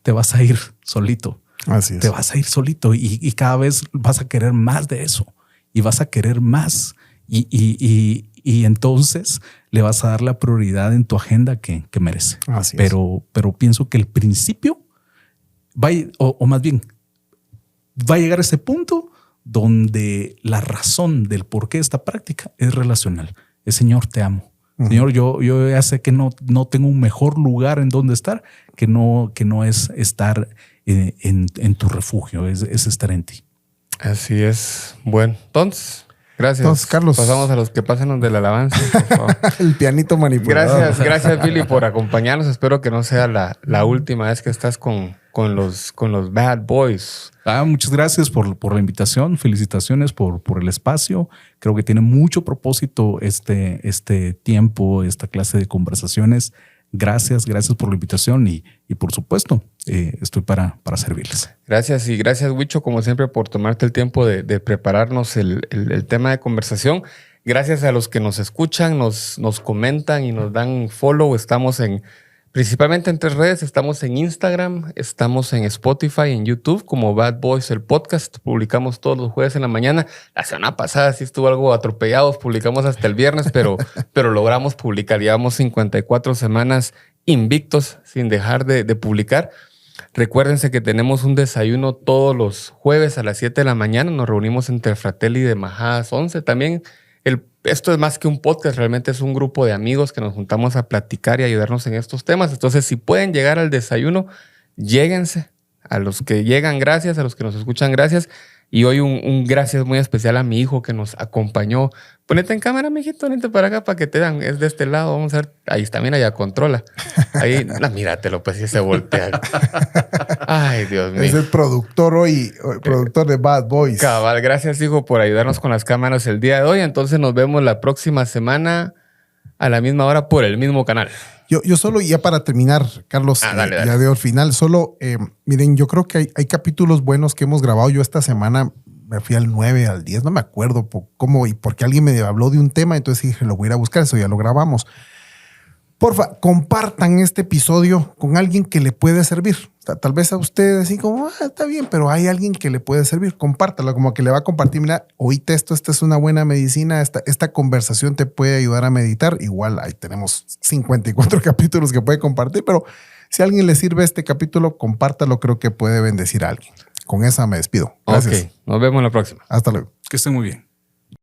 te vas a ir solito. Así es. Te vas a ir solito y cada vez vas a querer más de eso y vas a querer más y entonces le vas a dar la prioridad en tu agenda que merece. Así es. Pero pienso que el principio o más bien va a llegar a ese punto donde la razón del por qué esta práctica es relacional. Es Señor, te amo. Señor, yo ya sé que no tengo un mejor lugar en donde estar que no es estar en tu refugio, es estar en ti. Así es. Bueno, entonces, gracias. Entonces, Carlos. Pasamos a los que pasen de la alabanza, por favor. El pianito manipulador. Gracias Billy por acompañarnos. Espero que no sea la última vez que estás con los Bad Boys. Muchas gracias por la invitación. Felicitaciones por el espacio. Creo que tiene mucho propósito este tiempo, esta clase de conversaciones. Gracias por la invitación y por supuesto, estoy para servirles. Gracias y gracias, Huicho, como siempre, por tomarte el tiempo de prepararnos el tema de conversación. Gracias a los que nos escuchan, nos comentan y nos dan follow. Estamos principalmente en 3 redes. Estamos en Instagram, estamos en Spotify, en YouTube como Bad Boys, el podcast. Publicamos todos los jueves en la mañana. La semana pasada sí estuvo algo atropellados. Publicamos hasta el viernes, pero logramos publicar. Llevamos 54 semanas invictos sin dejar de publicar. Recuérdense que tenemos un desayuno todos los jueves a las 7 de la mañana. Nos reunimos entre Fratelli de Majadas 11. También esto es más que un podcast, realmente es un grupo de amigos que nos juntamos a platicar y ayudarnos en estos temas. Entonces, si pueden llegar al desayuno, lléguense. A los que llegan, gracias. A los que nos escuchan, gracias. Y hoy un gracias muy especial a mi hijo que nos acompañó. Ponete en cámara, mijito, vente para acá para que te vean. Es de este lado, vamos a ver. Ahí está, mira, ya controla. Ahí, no, míratelo, pues sí se voltea. Ay, Dios mío. Es el productor productor de Bad Boys. Cabal, gracias, hijo, por ayudarnos con las cámaras el día de hoy. Entonces nos vemos la próxima semana a la misma hora por el mismo canal. Yo solo, ya para terminar, Carlos, dale. ya veo el final. Solo, miren, yo creo que hay capítulos buenos que hemos grabado. Yo esta semana me fui al 9, al 10, no me acuerdo cómo y porque alguien me habló de un tema, entonces dije, lo voy a ir a buscar, eso ya lo grabamos. Porfa, compartan este episodio con alguien que le puede servir. Tal vez a ustedes así como, está bien, pero hay alguien que le puede servir. Compártalo, como que le va a compartir. Mira, oíste esto, esta es una buena medicina. Esta conversación te puede ayudar a meditar. Igual ahí tenemos 54 capítulos que puede compartir, pero si a alguien le sirve este capítulo, compártalo. Creo que puede bendecir a alguien. Con esa me despido. Gracias. Ok, nos vemos la próxima. Hasta luego. Que estén muy bien.